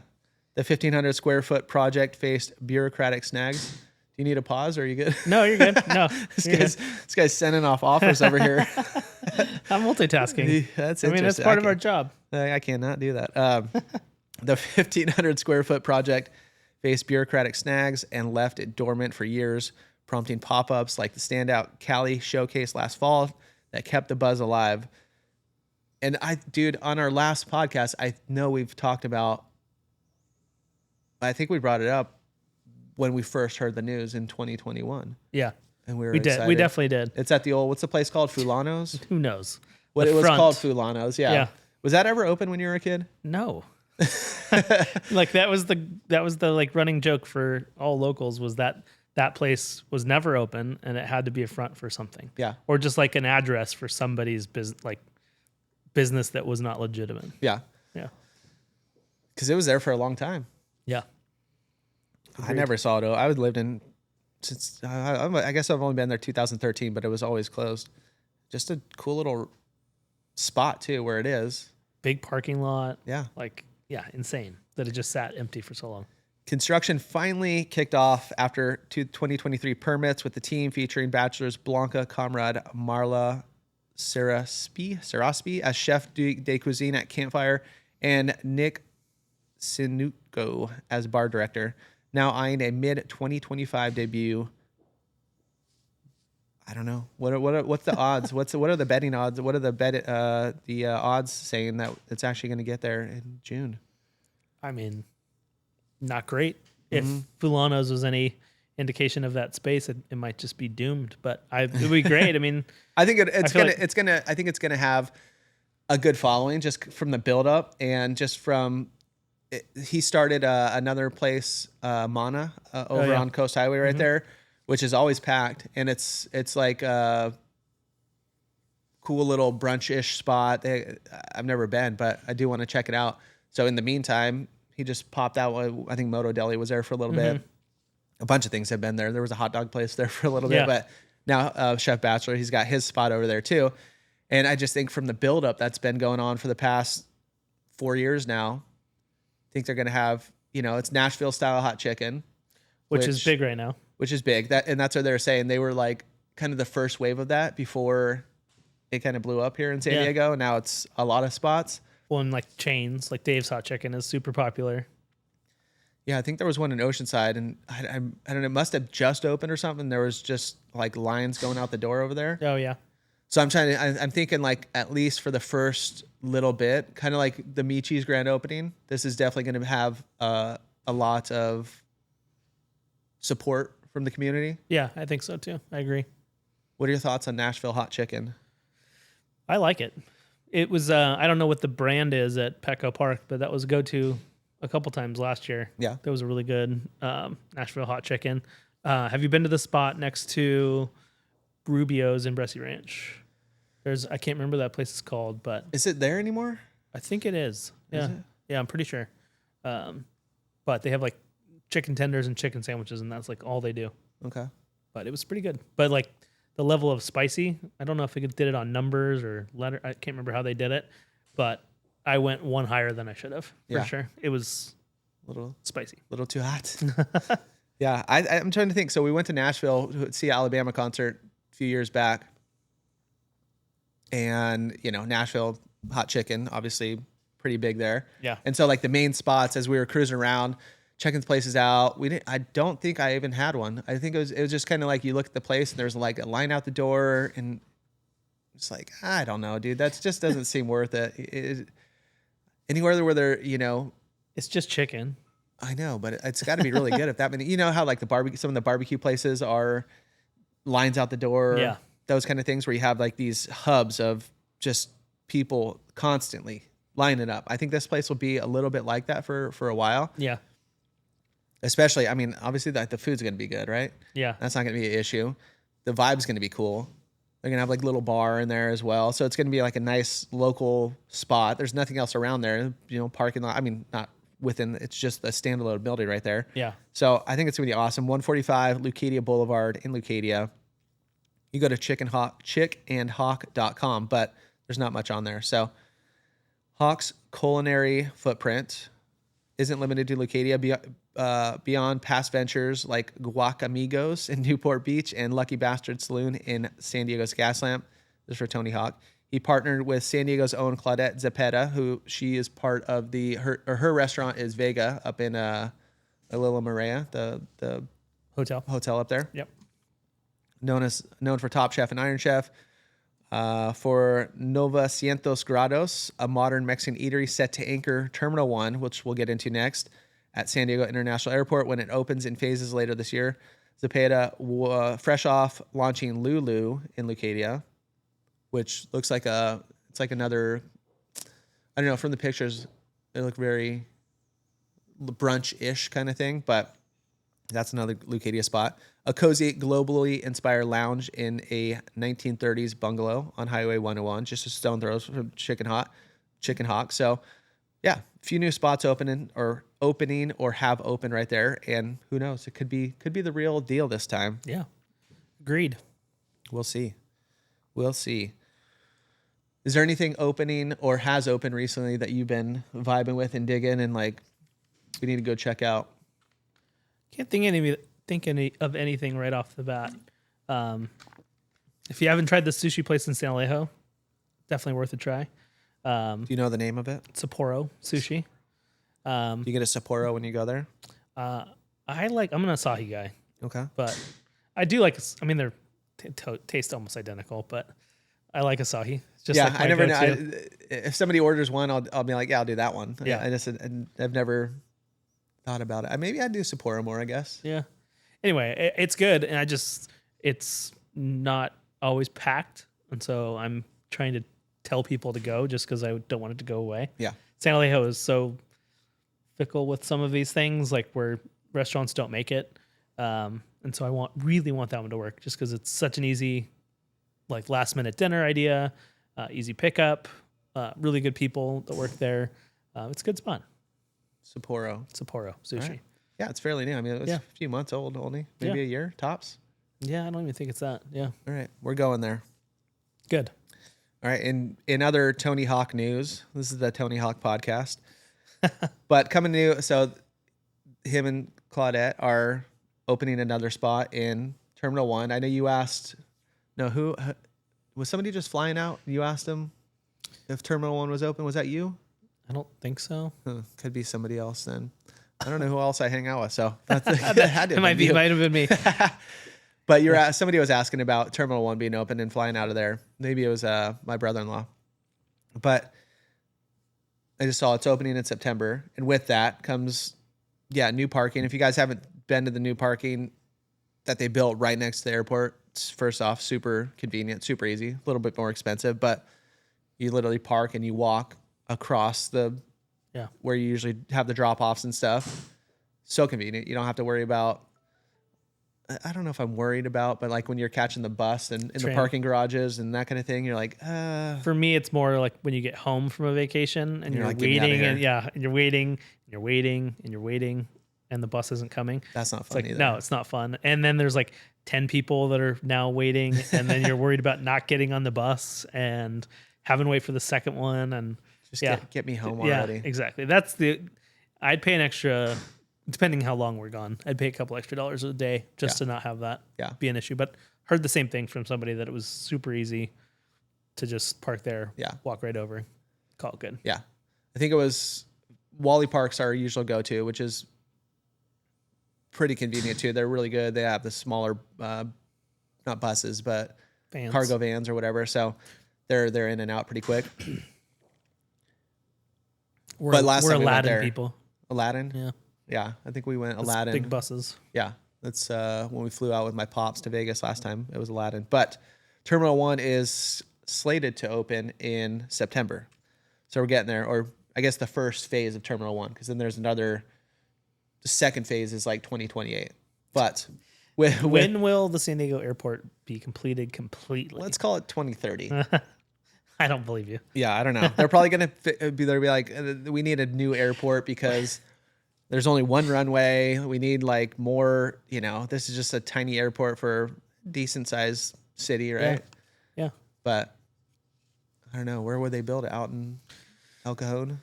The 1,500 square foot project faced bureaucratic snags. Do you need a pause or are you good? No, you're good. No. This guy's sending off offers over here. I'm multitasking. That's I mean, that's part of our job. I cannot do that. The 1,500 square foot project faced bureaucratic snags and left it dormant for years, prompting pop-ups like the standout Cali showcase last fall that kept the buzz alive. And on our last podcast, I know we've talked about, I think we brought it up when we first heard the news in 2021. Yeah. And we did. We definitely did. It's at the old, what's the place called? Fulano's? Who knows? It was called Fulano's. Yeah. Was that ever open when you were a kid? No. Like that was the like running joke for all locals was that place was never open and it had to be a front for something. Yeah. Or just like an address for somebody's business that was not legitimate. Yeah. Yeah. Because it was there for a long time. Yeah. I never saw it. I lived in since I guess I've only been there 2013, but it was always closed. Just a cool little spot too, where it is. Big parking lot. Yeah. Like, yeah, insane that it just sat empty for so long. Construction finally kicked off after 2023 permits with the team featuring bachelors Blanca Comrade Marla Saraspi as chef de cuisine at Campfire and Nick Sinuko as bar director. Now eyeing a mid-2025 debut. I don't know what's the odds. What are the betting odds? What are the odds saying that it's actually going to get there in June? I mean, not great. If Fulano's was any indication of that space, it might just be doomed. But it would be great. I mean, I think it's gonna have a good following just from the build up and just from. He started another place, Mana, over on Coast Highway right there, which is always packed, and it's like a cool little brunch-ish spot. I've never been, but I do want to check it out. So in the meantime, he just popped out. I think Moto Deli was there for a little bit. A bunch of things have been there. There was a hot dog place there for a little bit, but now Chef Bachelor, he's got his spot over there too. And I just think from the buildup that's been going on for the past 4 years now, I think they're going to have, it's Nashville style hot chicken, which is big right now. Which is big. And that's what they were saying. They were like kind of the first wave of that before it kind of blew up here in San Diego. And now it's a lot of spots. Well, and like chains, like Dave's Hot Chicken is super popular. Yeah, I think there was one in Oceanside, and I don't know, it must have just opened or something. There was just like lines going out the door over there. Oh yeah. So I'm thinking like at least for the first little bit, kind of like the Michi's grand opening. This is definitely going to have a lot of support from the community. Yeah, I think so too. I agree. What are your thoughts on Nashville hot chicken? I like it. It was I don't know what the brand is at Petco Park, but that was a go-to a couple times last year. Yeah, that was a really good Nashville hot chicken. Have you been to the spot next to Rubio's in Bressie Ranch? I can't remember that place is called, but is it there anymore? I think it is. Yeah, is it? Yeah, I'm pretty sure. But they have like chicken tenders and chicken sandwiches, and that's like all they do. Okay, but it was pretty good. But like the level of spicy, I don't know if they did it on numbers or letter. I can't remember how they did it, but I went one higher than I should have for sure. It was a little spicy, a little too hot. Yeah, I'm trying to think. So we went to Nashville to see Alabama concert a few years back. And, Nashville hot chicken, obviously pretty big there. Yeah. And so like the main spots as we were cruising around, checking places out, I don't think I even had one. I think it was just kind of like you look at the place and there's like a line out the door and it's like, I don't know, dude, that just doesn't seem worth it. Anywhere where they're, it's just chicken. I know, but it's got to be really good if that many, how like some of the barbecue places are lines out the door. Yeah. Those kind of things where you have like these hubs of just people constantly lining up. I think this place will be a little bit like that for a while. Yeah. Especially, I mean, obviously the food's going to be good, right? Yeah. That's not going to be an issue. The vibe's going to be cool. They're going to have like a little bar in there as well. So it's going to be like a nice local spot. There's nothing else around there, parking lot. I mean, not within, it's just a standalone building right there. Yeah. So I think it's going to be awesome. 145 Leucadia Boulevard in Leucadia. You go to chickandhawk.com, but there's not much on there. So Hawk's culinary footprint isn't limited to Leucadia. Beyond past ventures like Guacamigos in Newport Beach and Lucky Bastard Saloon in San Diego's Gaslamp. This is for Tony Hawk. He partnered with San Diego's own Claudette Zepeda, who she is part of her restaurant is Vega up in Lila Maria, the hotel up there. Yep. Known for Top Chef and Iron Chef, for Novecientos Grados, a modern Mexican eatery set to anchor Terminal 1, which we'll get into next, at San Diego International Airport when it opens in phases later this year. Zepeda, fresh off launching Lulu in Leucadia, which looks like it's like another, I don't know, from the pictures, They look very brunch-ish kind of thing, but that's another Leucadia spot. A cozy, globally inspired lounge in a 1930s bungalow on Highway 101, just a stone throw from Chicken Hawk. So, yeah, a few new spots opening or have opened right there, and who knows? It could be the real deal this time. Yeah, agreed. We'll see. Is there anything opening or has opened recently that you've been vibing with and digging and like we need to go check out? Can't think of anything right off the bat. If you haven't tried the sushi place in San Alejo, definitely worth a try. Do you know the name of it? Sapporo Sushi. Do you get a Sapporo when you go there? I'm an Asahi guy, Okay. but I do like. I mean, they're taste almost identical, but I like Asahi. It's just like I never know. go-to. If somebody orders one, I'll be like, yeah, I'll do that one. Yeah. I've never thought about it. Maybe I'd do Sapporo more, I guess. Yeah. Anyway, it's good, and it's not always packed, and so I'm trying to tell people to go just because I don't want it to go away. Yeah. San Alejo is so fickle with some of these things, like where restaurants don't make it, and so I really want that one to work, just because it's such an easy, like last minute dinner idea, easy pickup, really good people that work there. It's a good spot. Sapporo Sushi. Right. Yeah, it's fairly new. I mean, it was a few months old only, maybe a year tops. Yeah, I don't even think it's that. Yeah. All right, we're going there. Good. All right, in other Tony Hawk news, this is the Tony Hawk podcast. But coming new, so him and Claudette are opening another spot in Terminal 1. I know you asked, who was somebody just flying out? You asked him if Terminal 1 was open. Was that you? I don't think so. Could be somebody else then. I don't know who else I hang out with, so that had to Might have been me. But somebody was asking about Terminal 1 being open and flying out of there. Maybe it was my brother-in-law. But I just saw it's opening in September. And with that comes, new parking. If you guys haven't been to the new parking that they built right next to the airport, it's, first off, super convenient, super easy, a little bit more expensive. But you literally park and you walk across where you usually have the drop-offs and stuff. So convenient. You don't have to worry about, I don't know if I'm worried about, but like when you're catching the bus and in the parking garages and that kind of thing, you're like, For me, it's more like when you get home from a vacation and you're like, "Get me outta waiting here." and you're waiting and you're waiting and you're waiting and the bus isn't coming. That's not It's fun like, either. no, it's not fun. And then there's like 10 people that are now waiting and then you're worried about not getting on the bus and having to wait for the second one. And Just get me home yeah, already. exactly. I'd pay an extra, depending how long we're gone, I'd pay a couple extra dollars a day just to not have that be an issue. But heard the same thing from somebody that it was super easy to just park there, walk right over, call it good. Yeah. I think it was Wally Park's our usual go-to, which is pretty convenient too. They're really good. They have the smaller, not buses, but Vans. cargo vans or whatever. So they're in and out pretty quick. We're last time we went Aladdin there- people. Aladdin? Yeah. Yeah. I think we went It's Aladdin. big buses. Yeah. That's when we flew out with my pops to Vegas last time. It was Aladdin. But Terminal 1 is slated to open in September. So we're getting there. Or I guess the first phase of Terminal 1, because then there's the second phase is like 2028. But when will the San Diego airport be completed completely? let's call it 2030. I don't believe you. Yeah, I don't know. They're probably going to be like, we need a new airport because there's only one runway. We need like more, this is just a tiny airport for a decent sized city, right? Yeah. But I don't know. Where would they build it? Out in El Cajon?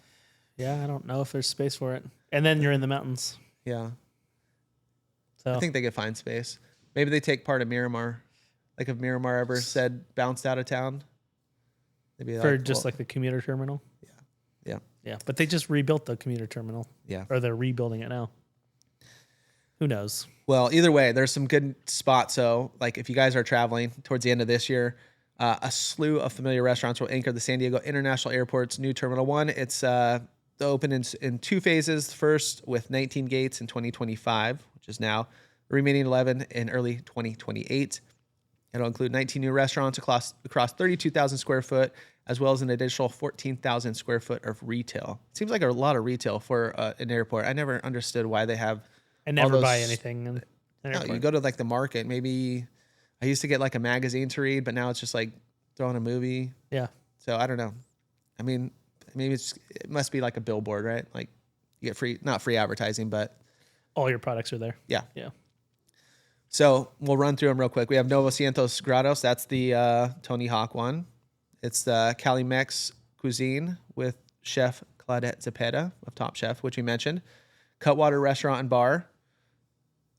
Yeah, I don't know if there's space for it. And then you're in the mountains. Yeah. So I think they could find space. Maybe they take part of Miramar. Like if Miramar ever said bounced out of town. They'd be for like, just like the commuter terminal. Yeah. Yeah, but they just rebuilt the commuter terminal. Yeah. Or they're rebuilding it now. Who knows? Well, either way, there's some good spots. So, like, if you guys are traveling towards the end of this year, a slew of familiar restaurants will anchor the San Diego International Airport's new Terminal 1. It's open in two phases. First, with 19 gates in 2025, which is now, the remaining 11 in early 2028. It'll include 19 new restaurants across 32,000 square foot, as well as an additional 14,000 square foot of retail. It seems like a lot of retail for an airport. I never understood why they have. I never buy anything in an No, airport. you go to like the market. Maybe I used to get like a magazine to read, but now it's just like throwing a movie. Yeah. So I don't know. I mean, maybe it must be like a billboard, right? Like you get not free advertising, but All your products are there. yeah. Yeah. So we'll run through them real quick. We have Novecientos Grados. That's the Tony Hawk one. It's the Cali Mex cuisine with Chef Claudette Zepeda of Top Chef, which we mentioned. Cutwater Restaurant and Bar.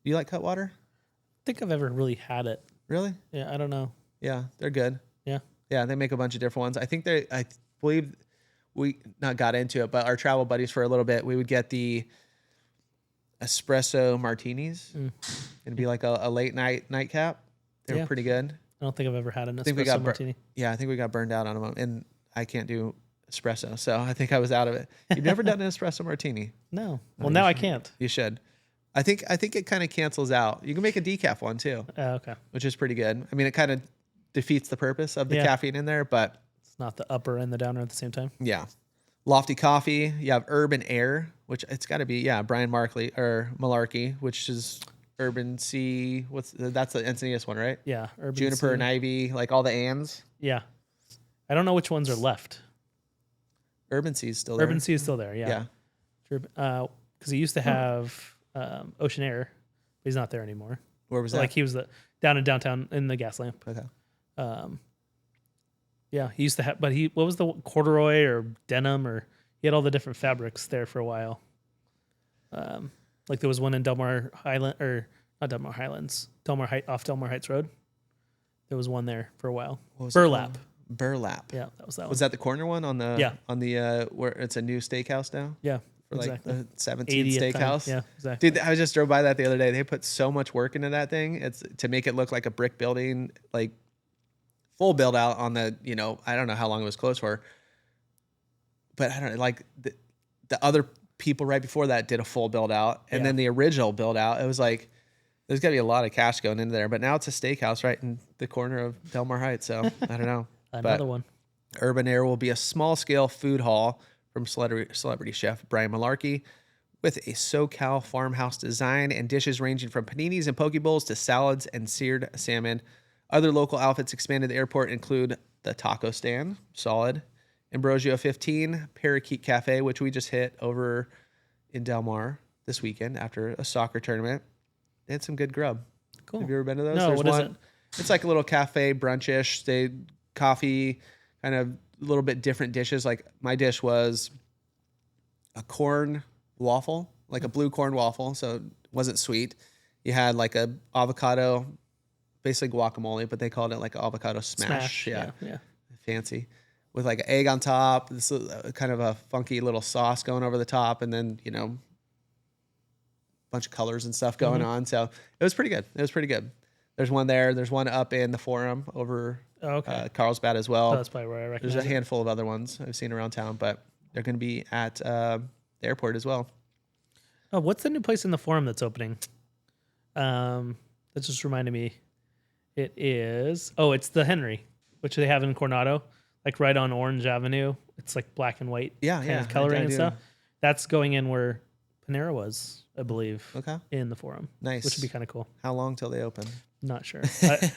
Do you like Cutwater? I think I've ever really had it. Really? Yeah, I don't know. Yeah, they're good. Yeah. Yeah, they make a bunch of different ones. I believe we not got into it, but our travel buddies for a little bit, we would get the espresso martinis. It'd be like a late night nightcap. They were pretty good. I don't think I've ever had an think we espresso got martini. Yeah, I think we got burned out on them, and I can't do espresso, so I think I was out of it. You've never done an espresso martini? No. Well, now I can't. You should. I think it kind of cancels out. You can make a decaf one too, Okay. which is pretty good. I mean, it kind of defeats the purpose of the caffeine in there, but It's not the upper and the downer at the same time. yeah. Lofty Coffee. You have Urban Air, which it's got to be Brian Malarkey, which is Urban Sea. That's the Encinitas one, right? Yeah. Urban Juniper Sea. and Ivy, like all the ands. Yeah. I don't know which ones are left. Urban Sea is still there. Urban Sea is still there. Yeah. Yeah. Because he used to have Ocean Air, but he's not there anymore. Where was So, that? like he was down in downtown in the gas lamp. Okay. Yeah, he used to have, but what was the corduroy or denim, or he had all the different fabrics there for a while. Like there was one in Delmar Highland, or not Delmar Highlands, off Delmar Heights Road. There was one there for a while. What was it Burlap. called? Burlap. Yeah, that was that one. Was that the corner one on the where it's a new steakhouse now? Yeah, For like exactly. the 17th 80th time. steakhouse. Yeah, exactly. Dude, I just drove by that the other day. They put so much work into that thing. It's to make it look like a brick building, like full build out on the, I don't know how long it was closed for. But I don't know, like the other people right before that did a full build out. And then the original build out, it was like, there's got to be a lot of cash going into there. But now it's a steakhouse right in the corner of Delmar Heights. So I don't know. Another one. Urban Air will be a small scale food hall from celebrity chef Brian Malarkey with a SoCal farmhouse design and dishes ranging from paninis and poke bowls to salads and seared salmon. Other local outfits expanded the airport include the Taco Stand, solid, Ambrosio 15, Parakeet Cafe, which we just hit over in Del Mar this weekend after a soccer tournament. They had some good grub. Cool. Have you ever been to those? No, what is it? It's like a little cafe brunchish. They coffee, kind of a little bit different dishes. Like my dish was a corn waffle, like a blue corn waffle, so it wasn't sweet. You had like a avocado, basically guacamole, but they called it like avocado smash. Yeah. Fancy. With like an egg on top, this kind of a funky little sauce going over the top, and then, bunch of colors and stuff going on. So it was pretty good. There's one there. There's one up in the Forum over Carlsbad as well. Oh, that's probably where I recognize There's a it. handful of other ones I've seen around town, but they're going to be at the airport as well. Oh, what's the new place in the Forum that's opening? That just reminded me. It is. Oh, it's the Henry, which they have in Coronado, like right on Orange Avenue. It's like black and white kind of coloring and stuff. That's going in where Panera was, I believe. Okay. In the Forum. Nice. Which would be kind of cool. How long till they open? Not sure.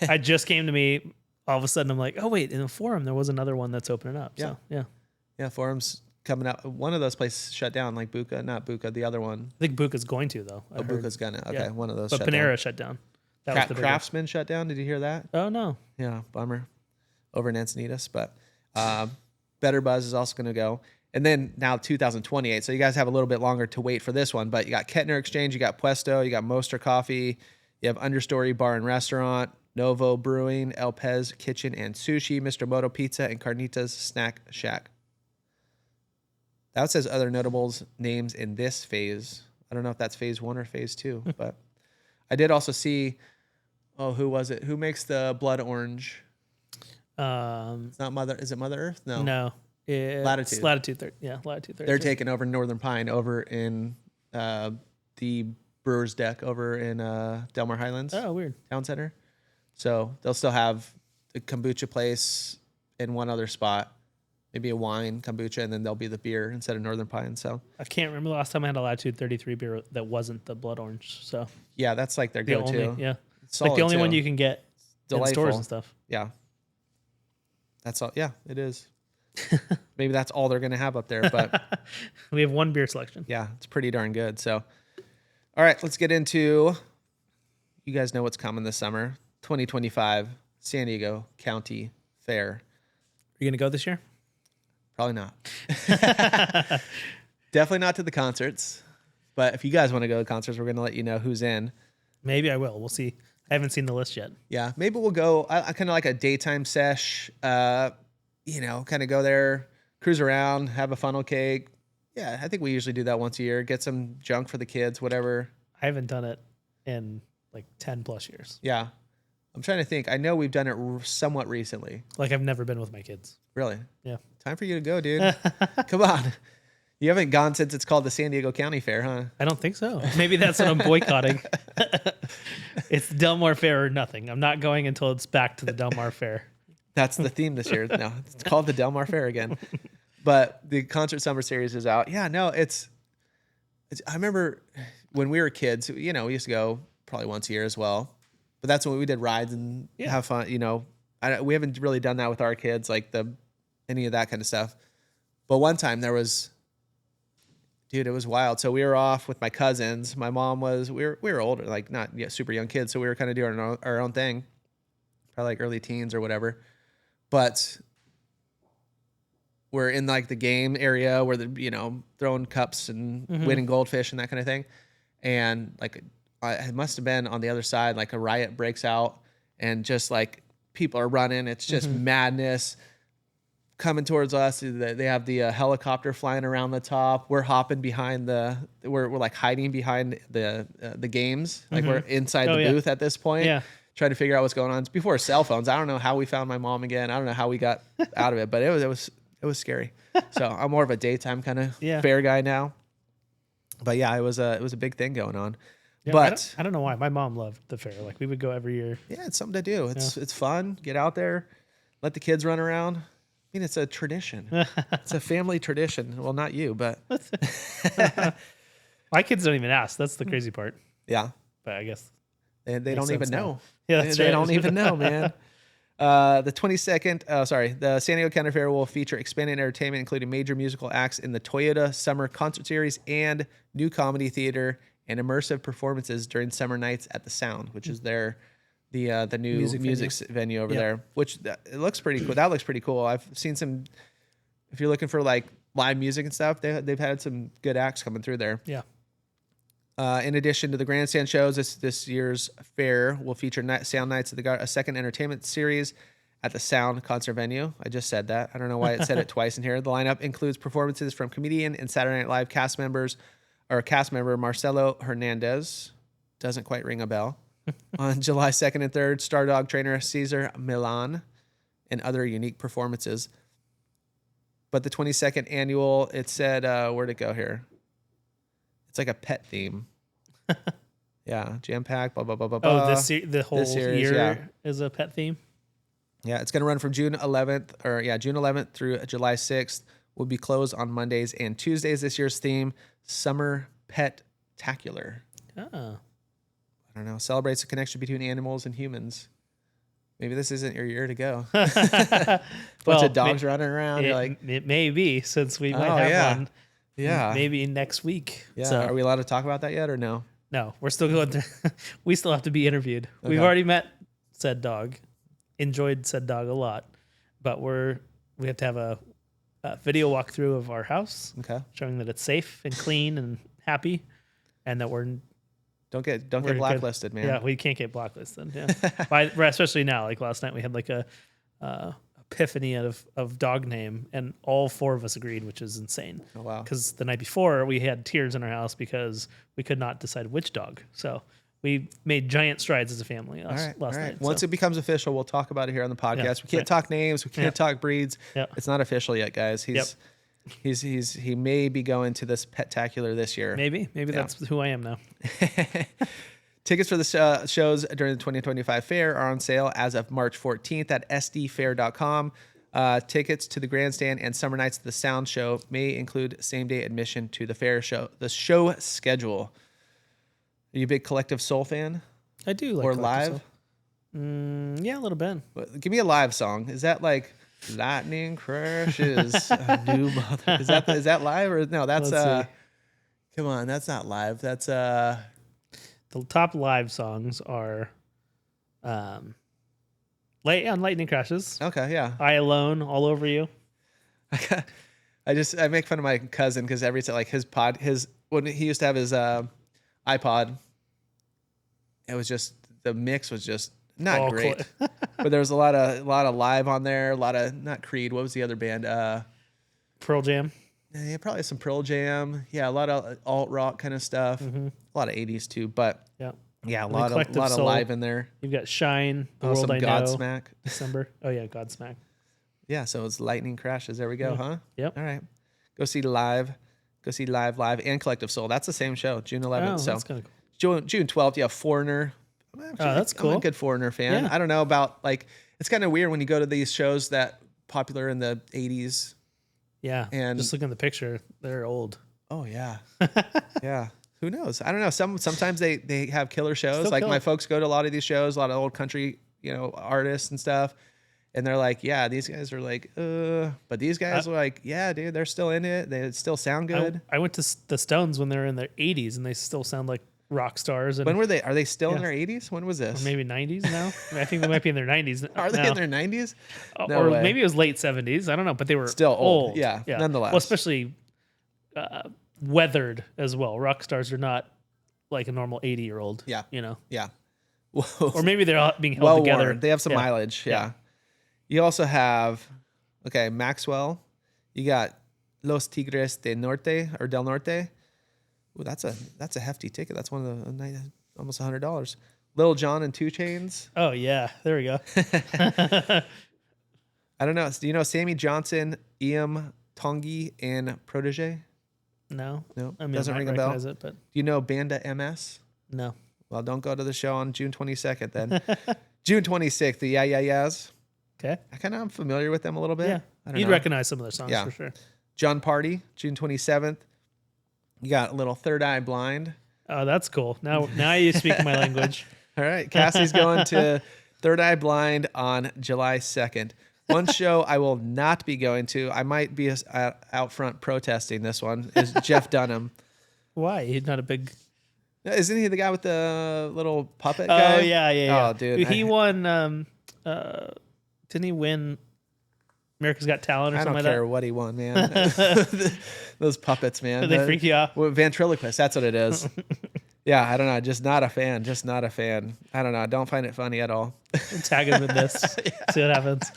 I just came to me. All of a sudden, I'm like, oh wait, in the Forum there was another one that's opening up. So Yeah, Forum's coming out. One of those places shut down, like Buca, not Buca, the other one. I think Buca's going to though. Oh, Buca's gonna. Okay, Yeah. one of those. But shut Panera down. shut down. That was the big one. Craftsman shut down. Did you hear that? Oh no. Yeah, bummer. Over in Encinitas, but Better Buzz is also going to go. And then now 2028. So you guys have a little bit longer to wait for this one. But you got Kettner Exchange, you got Puesto, you got Moster Coffee, you have Understory Bar and Restaurant, Novo Brewing, El Pez Kitchen and Sushi, Mr. Moto Pizza, and Carnitas Snack Shack. That says other notables names in this phase. I don't know if that's phase 1 or phase 2, but I did also see, who was it? Who makes the blood orange? It's not Mother. Is it Mother Earth? No. No. It's Latitude. Latitude 30. Yeah, Latitude 30. They're taking over Northern Pine over in the Brewers Deck over in Delmar Highlands Oh, weird. Town Center. So they'll still have the kombucha place in one other spot, maybe a wine kombucha, and then there'll be the beer instead of Northern Pine. So I can't remember the last time I had a Latitude 33 beer that wasn't the blood orange. So yeah, that's like their the go-to. only, yeah, it's Solid like the only too. one you can get in Delightful. stores and stuff. Yeah. That's all. Yeah, it is. Maybe that's all they're going to have up there, but We have one beer selection. yeah, it's pretty darn good. So, all right, let's get into, you guys know what's coming this summer, 2025 San Diego County Fair. Are you going to go this year? Probably not. Definitely not to the concerts. But if you guys want to go to concerts, we're going to let you know who's in. Maybe I will. We'll see. I haven't seen the list yet. Yeah, maybe we'll go. I kind of like a daytime sesh. Kind of go there, cruise around, have a funnel cake. Yeah, I think we usually do that once a year. Get some junk for the kids, whatever. I haven't done it in like 10 plus years. Yeah, I'm trying to think. I know we've done it somewhat recently. Like I've never been with my kids. Really? Yeah. Time for you to go, dude. Come on. You haven't gone since it's called the San Diego County Fair, huh? I don't think so. Maybe that's what I'm boycotting. It's Del Mar Fair or nothing. I'm not going until it's back to the Del Mar Fair. That's the theme this year. No, it's called the Del Mar Fair again. But the concert summer series is out. Yeah, no, it's I remember when we were kids, we used to go probably once a year as well. But that's when we did rides and have fun. We haven't really done that with our kids, like any of that kind of stuff. But one time there was, dude, it was wild. So we were off with my cousins. My mom was, we were older, like not yet super young kids. So we were kind of doing our own thing, probably like early teens or whatever. But we're in like the game area where throwing cups and winning goldfish and that kind of thing. And like, it must have been on the other side, like a riot breaks out and just like people are running. It's just madness coming towards us. They have the helicopter flying around the top. We're hopping behind we're like hiding behind the games. Like we're inside the booth at this point. Yeah. Trying to figure out what's going on. It's before cell phones. I don't know how we found my mom again. I don't know how we got out of it, but it was scary. So I'm more of a daytime kind of fair guy now. But yeah, it was a big thing going on. Yeah, but I don't know why. My mom loved the fair. Like we would go every year. Yeah, it's something to do. It's fun. Get out there, let the kids run around. I mean, it's a tradition. It's a family tradition. Well, not you, but my kids don't even ask. That's the crazy part. Yeah, but I guess they don't even know. Yeah, they don't even know, man. The 22nd, the San Diego County Fair will feature expanded entertainment, including major musical acts in the Toyota Summer Concert Series and new comedy theater and immersive performances during summer nights at the Sound, which is the new music venue over there. Which it looks pretty cool. That looks pretty cool. I've seen some. If you're looking for like live music and stuff, they've had some good acts coming through there. Yeah. In addition to the grandstand shows, this year's fair will feature sound nights at a second entertainment series at the Sound concert venue. I just said that. I don't know why it said it twice in here. The lineup includes performances from comedian and Saturday Night Live cast member Marcelo Hernandez. Doesn't quite ring a bell. On July 2nd and 3rd, Stardog trainer Cesar Milan and other unique performances. But the 22nd annual, it said, where'd it go here? It's like a pet theme. Yeah, jam-packed, blah, blah, blah, blah, blah. Oh, the whole year is a pet theme? Yeah, it's going to run from June 11th through July 6th. Will be closed on Mondays and Tuesdays. This year's theme, Summer Pet-tacular. Oh. I don't know. Celebrates the connection between animals and humans. Maybe this isn't your year to go. Bunch of dogs running around. It may be, since we might have one. Yeah. Maybe next week. Yeah. So, are we allowed to talk about that yet or no? no, we're still going through. We still have to be interviewed. Okay. We've already met said dog, enjoyed said dog a lot, but we have to have a video walkthrough of our house, Okay. showing that it's safe and clean and happy, and that we're Don't get good. blacklisted, man. Yeah, we can't get blacklisted. Yeah, especially now. Like last night, we had like a epiphany of dog name, and all four of us agreed, which is insane. Oh, wow. Because the night before, we had tears in our house because we could not decide which dog. So we made giant strides as a family last night. Once it becomes official, we'll talk about it here on the podcast. Yeah, We can't talk names. We can't talk breeds. Yeah. It's not official yet, guys. He may be going to this Pet-tacular this year. Maybe that's who I am now. Tickets for the shows during the 2025 fair are on sale as of March 14th at sdfair.com. Tickets to the grandstand and summer nights of the sound show may include same-day admission to the fair show. The show schedule. Are you a big Collective Soul fan? I do like Or Collective live? Soul. Yeah, a little bit. Give me a live song. Is that like Lightning Crashes a New Mother? Is that live or no? That's Let's see. come on, that's not live. That's The top live songs are Lightning Crashes. okay, yeah. I Alone, All Over You. I make fun of my cousin because every time like when he used to have his iPod, it was just the mix was just not great. But there was a lot of live on there, a lot of not Creed. What was the other band? Pearl Jam. Yeah, probably some Pearl Jam. Yeah, a lot of alt rock kind of stuff. A lot of 80s too, but Yeah. yeah, a And lot Collective of Soul. live in there. You've got Shine, The World Some I Know. Godsmack. December. Oh yeah, Godsmack. Yeah, so it's Lightning Crashes. There we go, huh? Yep. All right. Go see live and Collective Soul. That's the same show, June 11th. Oh, so that's kind of cool. June 12th, you have Foreigner. That's I'm a cool. good Foreigner fan. Yeah. I don't know about like it's kind of weird when you go to these shows that popular in the 80s. Yeah. And- just looking at the picture, they're old. Oh yeah. Yeah. Who knows? I don't know. Sometimes they have killer shows. Still like killer. my folks go to a lot of these shows, a lot of old country, artists and stuff. And they're like, yeah, these guys are like, but these guys are like, yeah, dude, they're still in it. They still sound good. I went to the Stones when they were in their 80s, and they still sound like rock stars. And When were they? Are they still in Yeah. their 80s? When was this? or maybe 90s now. I think they might be in their 90s. Are they now. in their 90s? No or way. maybe it was late 70s. I don't know, but they were Still old. Yeah, nonetheless. Well, especially weathered as well. Rock stars are not like a normal 80-year-old. Yeah. Yeah. Or maybe they're all being held Well together. worn. They have some Yeah. mileage. Yeah. Yeah. You also have, Maxwell. You got Los Tigres de Norte or Del Norte. Ooh, that's a hefty ticket. That's one of the almost $100. Lil Jon and 2 Chainz. Oh yeah, there we go. I don't know. Do you know Sammy Johnson, Iam Tongi, and Protege? No, No, I mean, doesn't I might ring a bell. recognize it, but Do you know Banda MS? no. Well, don't go to the show on June 22nd then. June 26th, the Yeah Yeah Yeahs. Okay. I'm familiar with them a little bit. Yeah, I don't you'd know. recognize some of their songs Yeah. for sure. John Party, June 27th. You got a little Third Eye Blind. Oh, that's cool. Now you speak my language. All right. Cassie's going to Third Eye Blind on July 2nd. One show I will not be going to, I might be out front protesting this one, is Jeff Dunham. Why? He's not a big. Isn't he the guy with the little puppet guy? Oh yeah. Oh, dude. He won. Didn't he win America's Got Talent or I something don't like care what he won, man. Those puppets, man. Did they freak you out? Well, ventriloquist, that's what it is. Yeah, I don't know. Just not a fan. I don't know. I don't find it funny at all. that? Tag him in this. See what happens.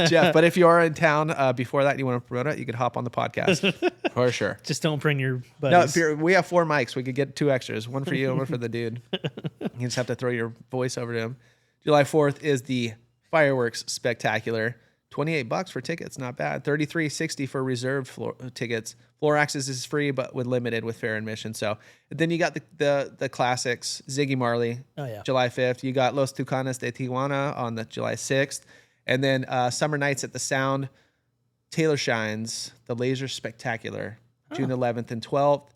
Jeff, but if you are in town before that and you want to promote it, you could hop on the podcast for sure. Just don't bring your No, buddies. we have 4 mics. We could get 2 extras, one for you and one for the dude. You just have to throw your voice over to him. July 4th is the Fireworks Spectacular. $28 for tickets, not bad. $33.60 for reserved floor tickets. Floor access is free, but with limited with fair admission. So then you got the classics. Ziggy Marley, Oh, yeah. July 5th. You got Los Tucanes de Tijuana on the July 6th, and then Summer Nights at the Sound. Taylor Shines, the Laser Spectacular, June 11th and 12th.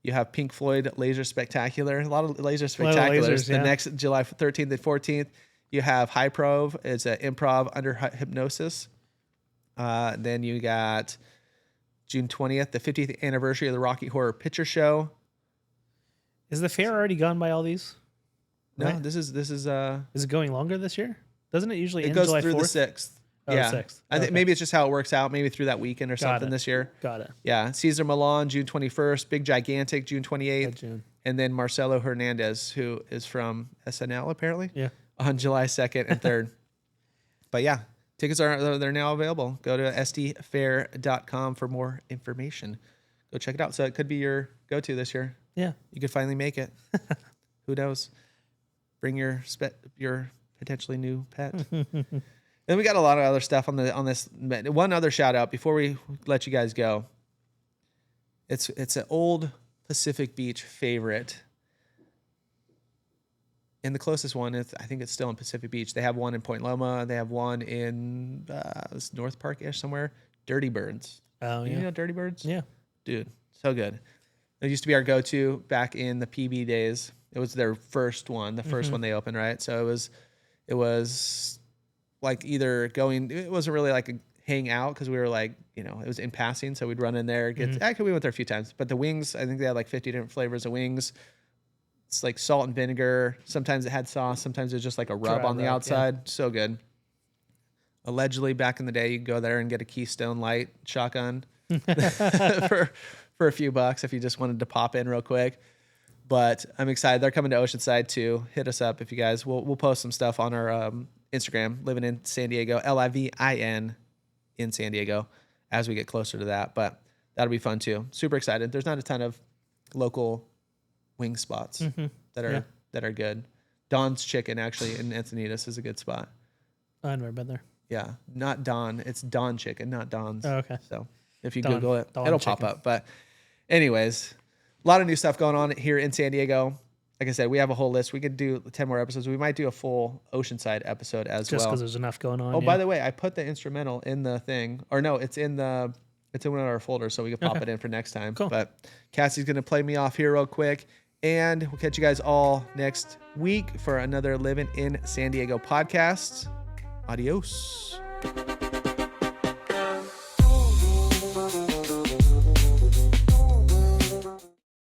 You have Pink Floyd Laser Spectacular. A lot of Laser Spectaculars. lasers, The yeah. next July 13th and 14th. You have High Prov. It's an improv under hypnosis. Then you got June 20th, the 50th anniversary of the Rocky Horror Picture Show. Is the fair already gone by all these? No, Right. this is Is it going longer this year? Doesn't it usually it end goes July through 4th? the 6th. Oh, yeah. 6th. I think Okay. maybe it's just how it works out, maybe through that weekend or something it. this year. Got it. Yeah. Caesar Milan, June 21st, Big Gigantic, June 28th. That June. And then Marcelo Hernandez, who is from SNL apparently, Yeah. on July 2nd and 3rd. But yeah, tickets they're now available. Go to sdfair.com for more information. Go check it out. So it could be your go-to this year. Yeah. You could finally make it. Who knows? Bring your potentially new pet. Then we got a lot of other stuff on this. One other shout out before we let you guys go. It's an old Pacific Beach favorite. And the closest one is, I think it's still in Pacific Beach. They have one in Point Loma. They have one in North Park-ish somewhere. Dirty Birds. Oh, yeah. You know Dirty Birds? Yeah. Dude, so good. It used to be our go-to back in the PB days. It was their first one, the first one they opened, right? So it was like either going, it wasn't really like a hang out because we were like, you know, it was in passing. So we'd run in there, actually we went there a few times, but the wings, I think they had like 50 different flavors of wings. It's like salt and vinegar. Sometimes it had sauce. Sometimes it was just like a rub on the outside. Yeah. So good. Allegedly, back in the day, you could go there and get a Keystone Light shotgun for a few bucks if you just wanted to pop in real quick. But I'm excited. They're coming to Oceanside too. Hit us up if you guys. We'll post some stuff on our Instagram, Livin in San Diego, Livin in San Diego, as we get closer to that. But that'll be fun too. Super excited. There's not a ton of local wing spots that are good. Don's Chicken actually in Encinitas is a good spot. I've never been there. Yeah, not Don. It's Don Chicken, not Don's. Oh, okay. So if you Google it, Don it'll Chicken. pop up. But anyways, a lot of new stuff going on here in San Diego. Like I said, we have a whole list. We could do 10 more episodes. We might do a full Oceanside episode as well. Just because there's enough going on. Oh, by the way, I put the instrumental in the thing. Or no, it's in one of our folders, so we can pop it in for next time. Cool. But Cassie's going to play me off here real quick. And we'll catch you guys all next week for another Livin in San Diego podcast. Adios.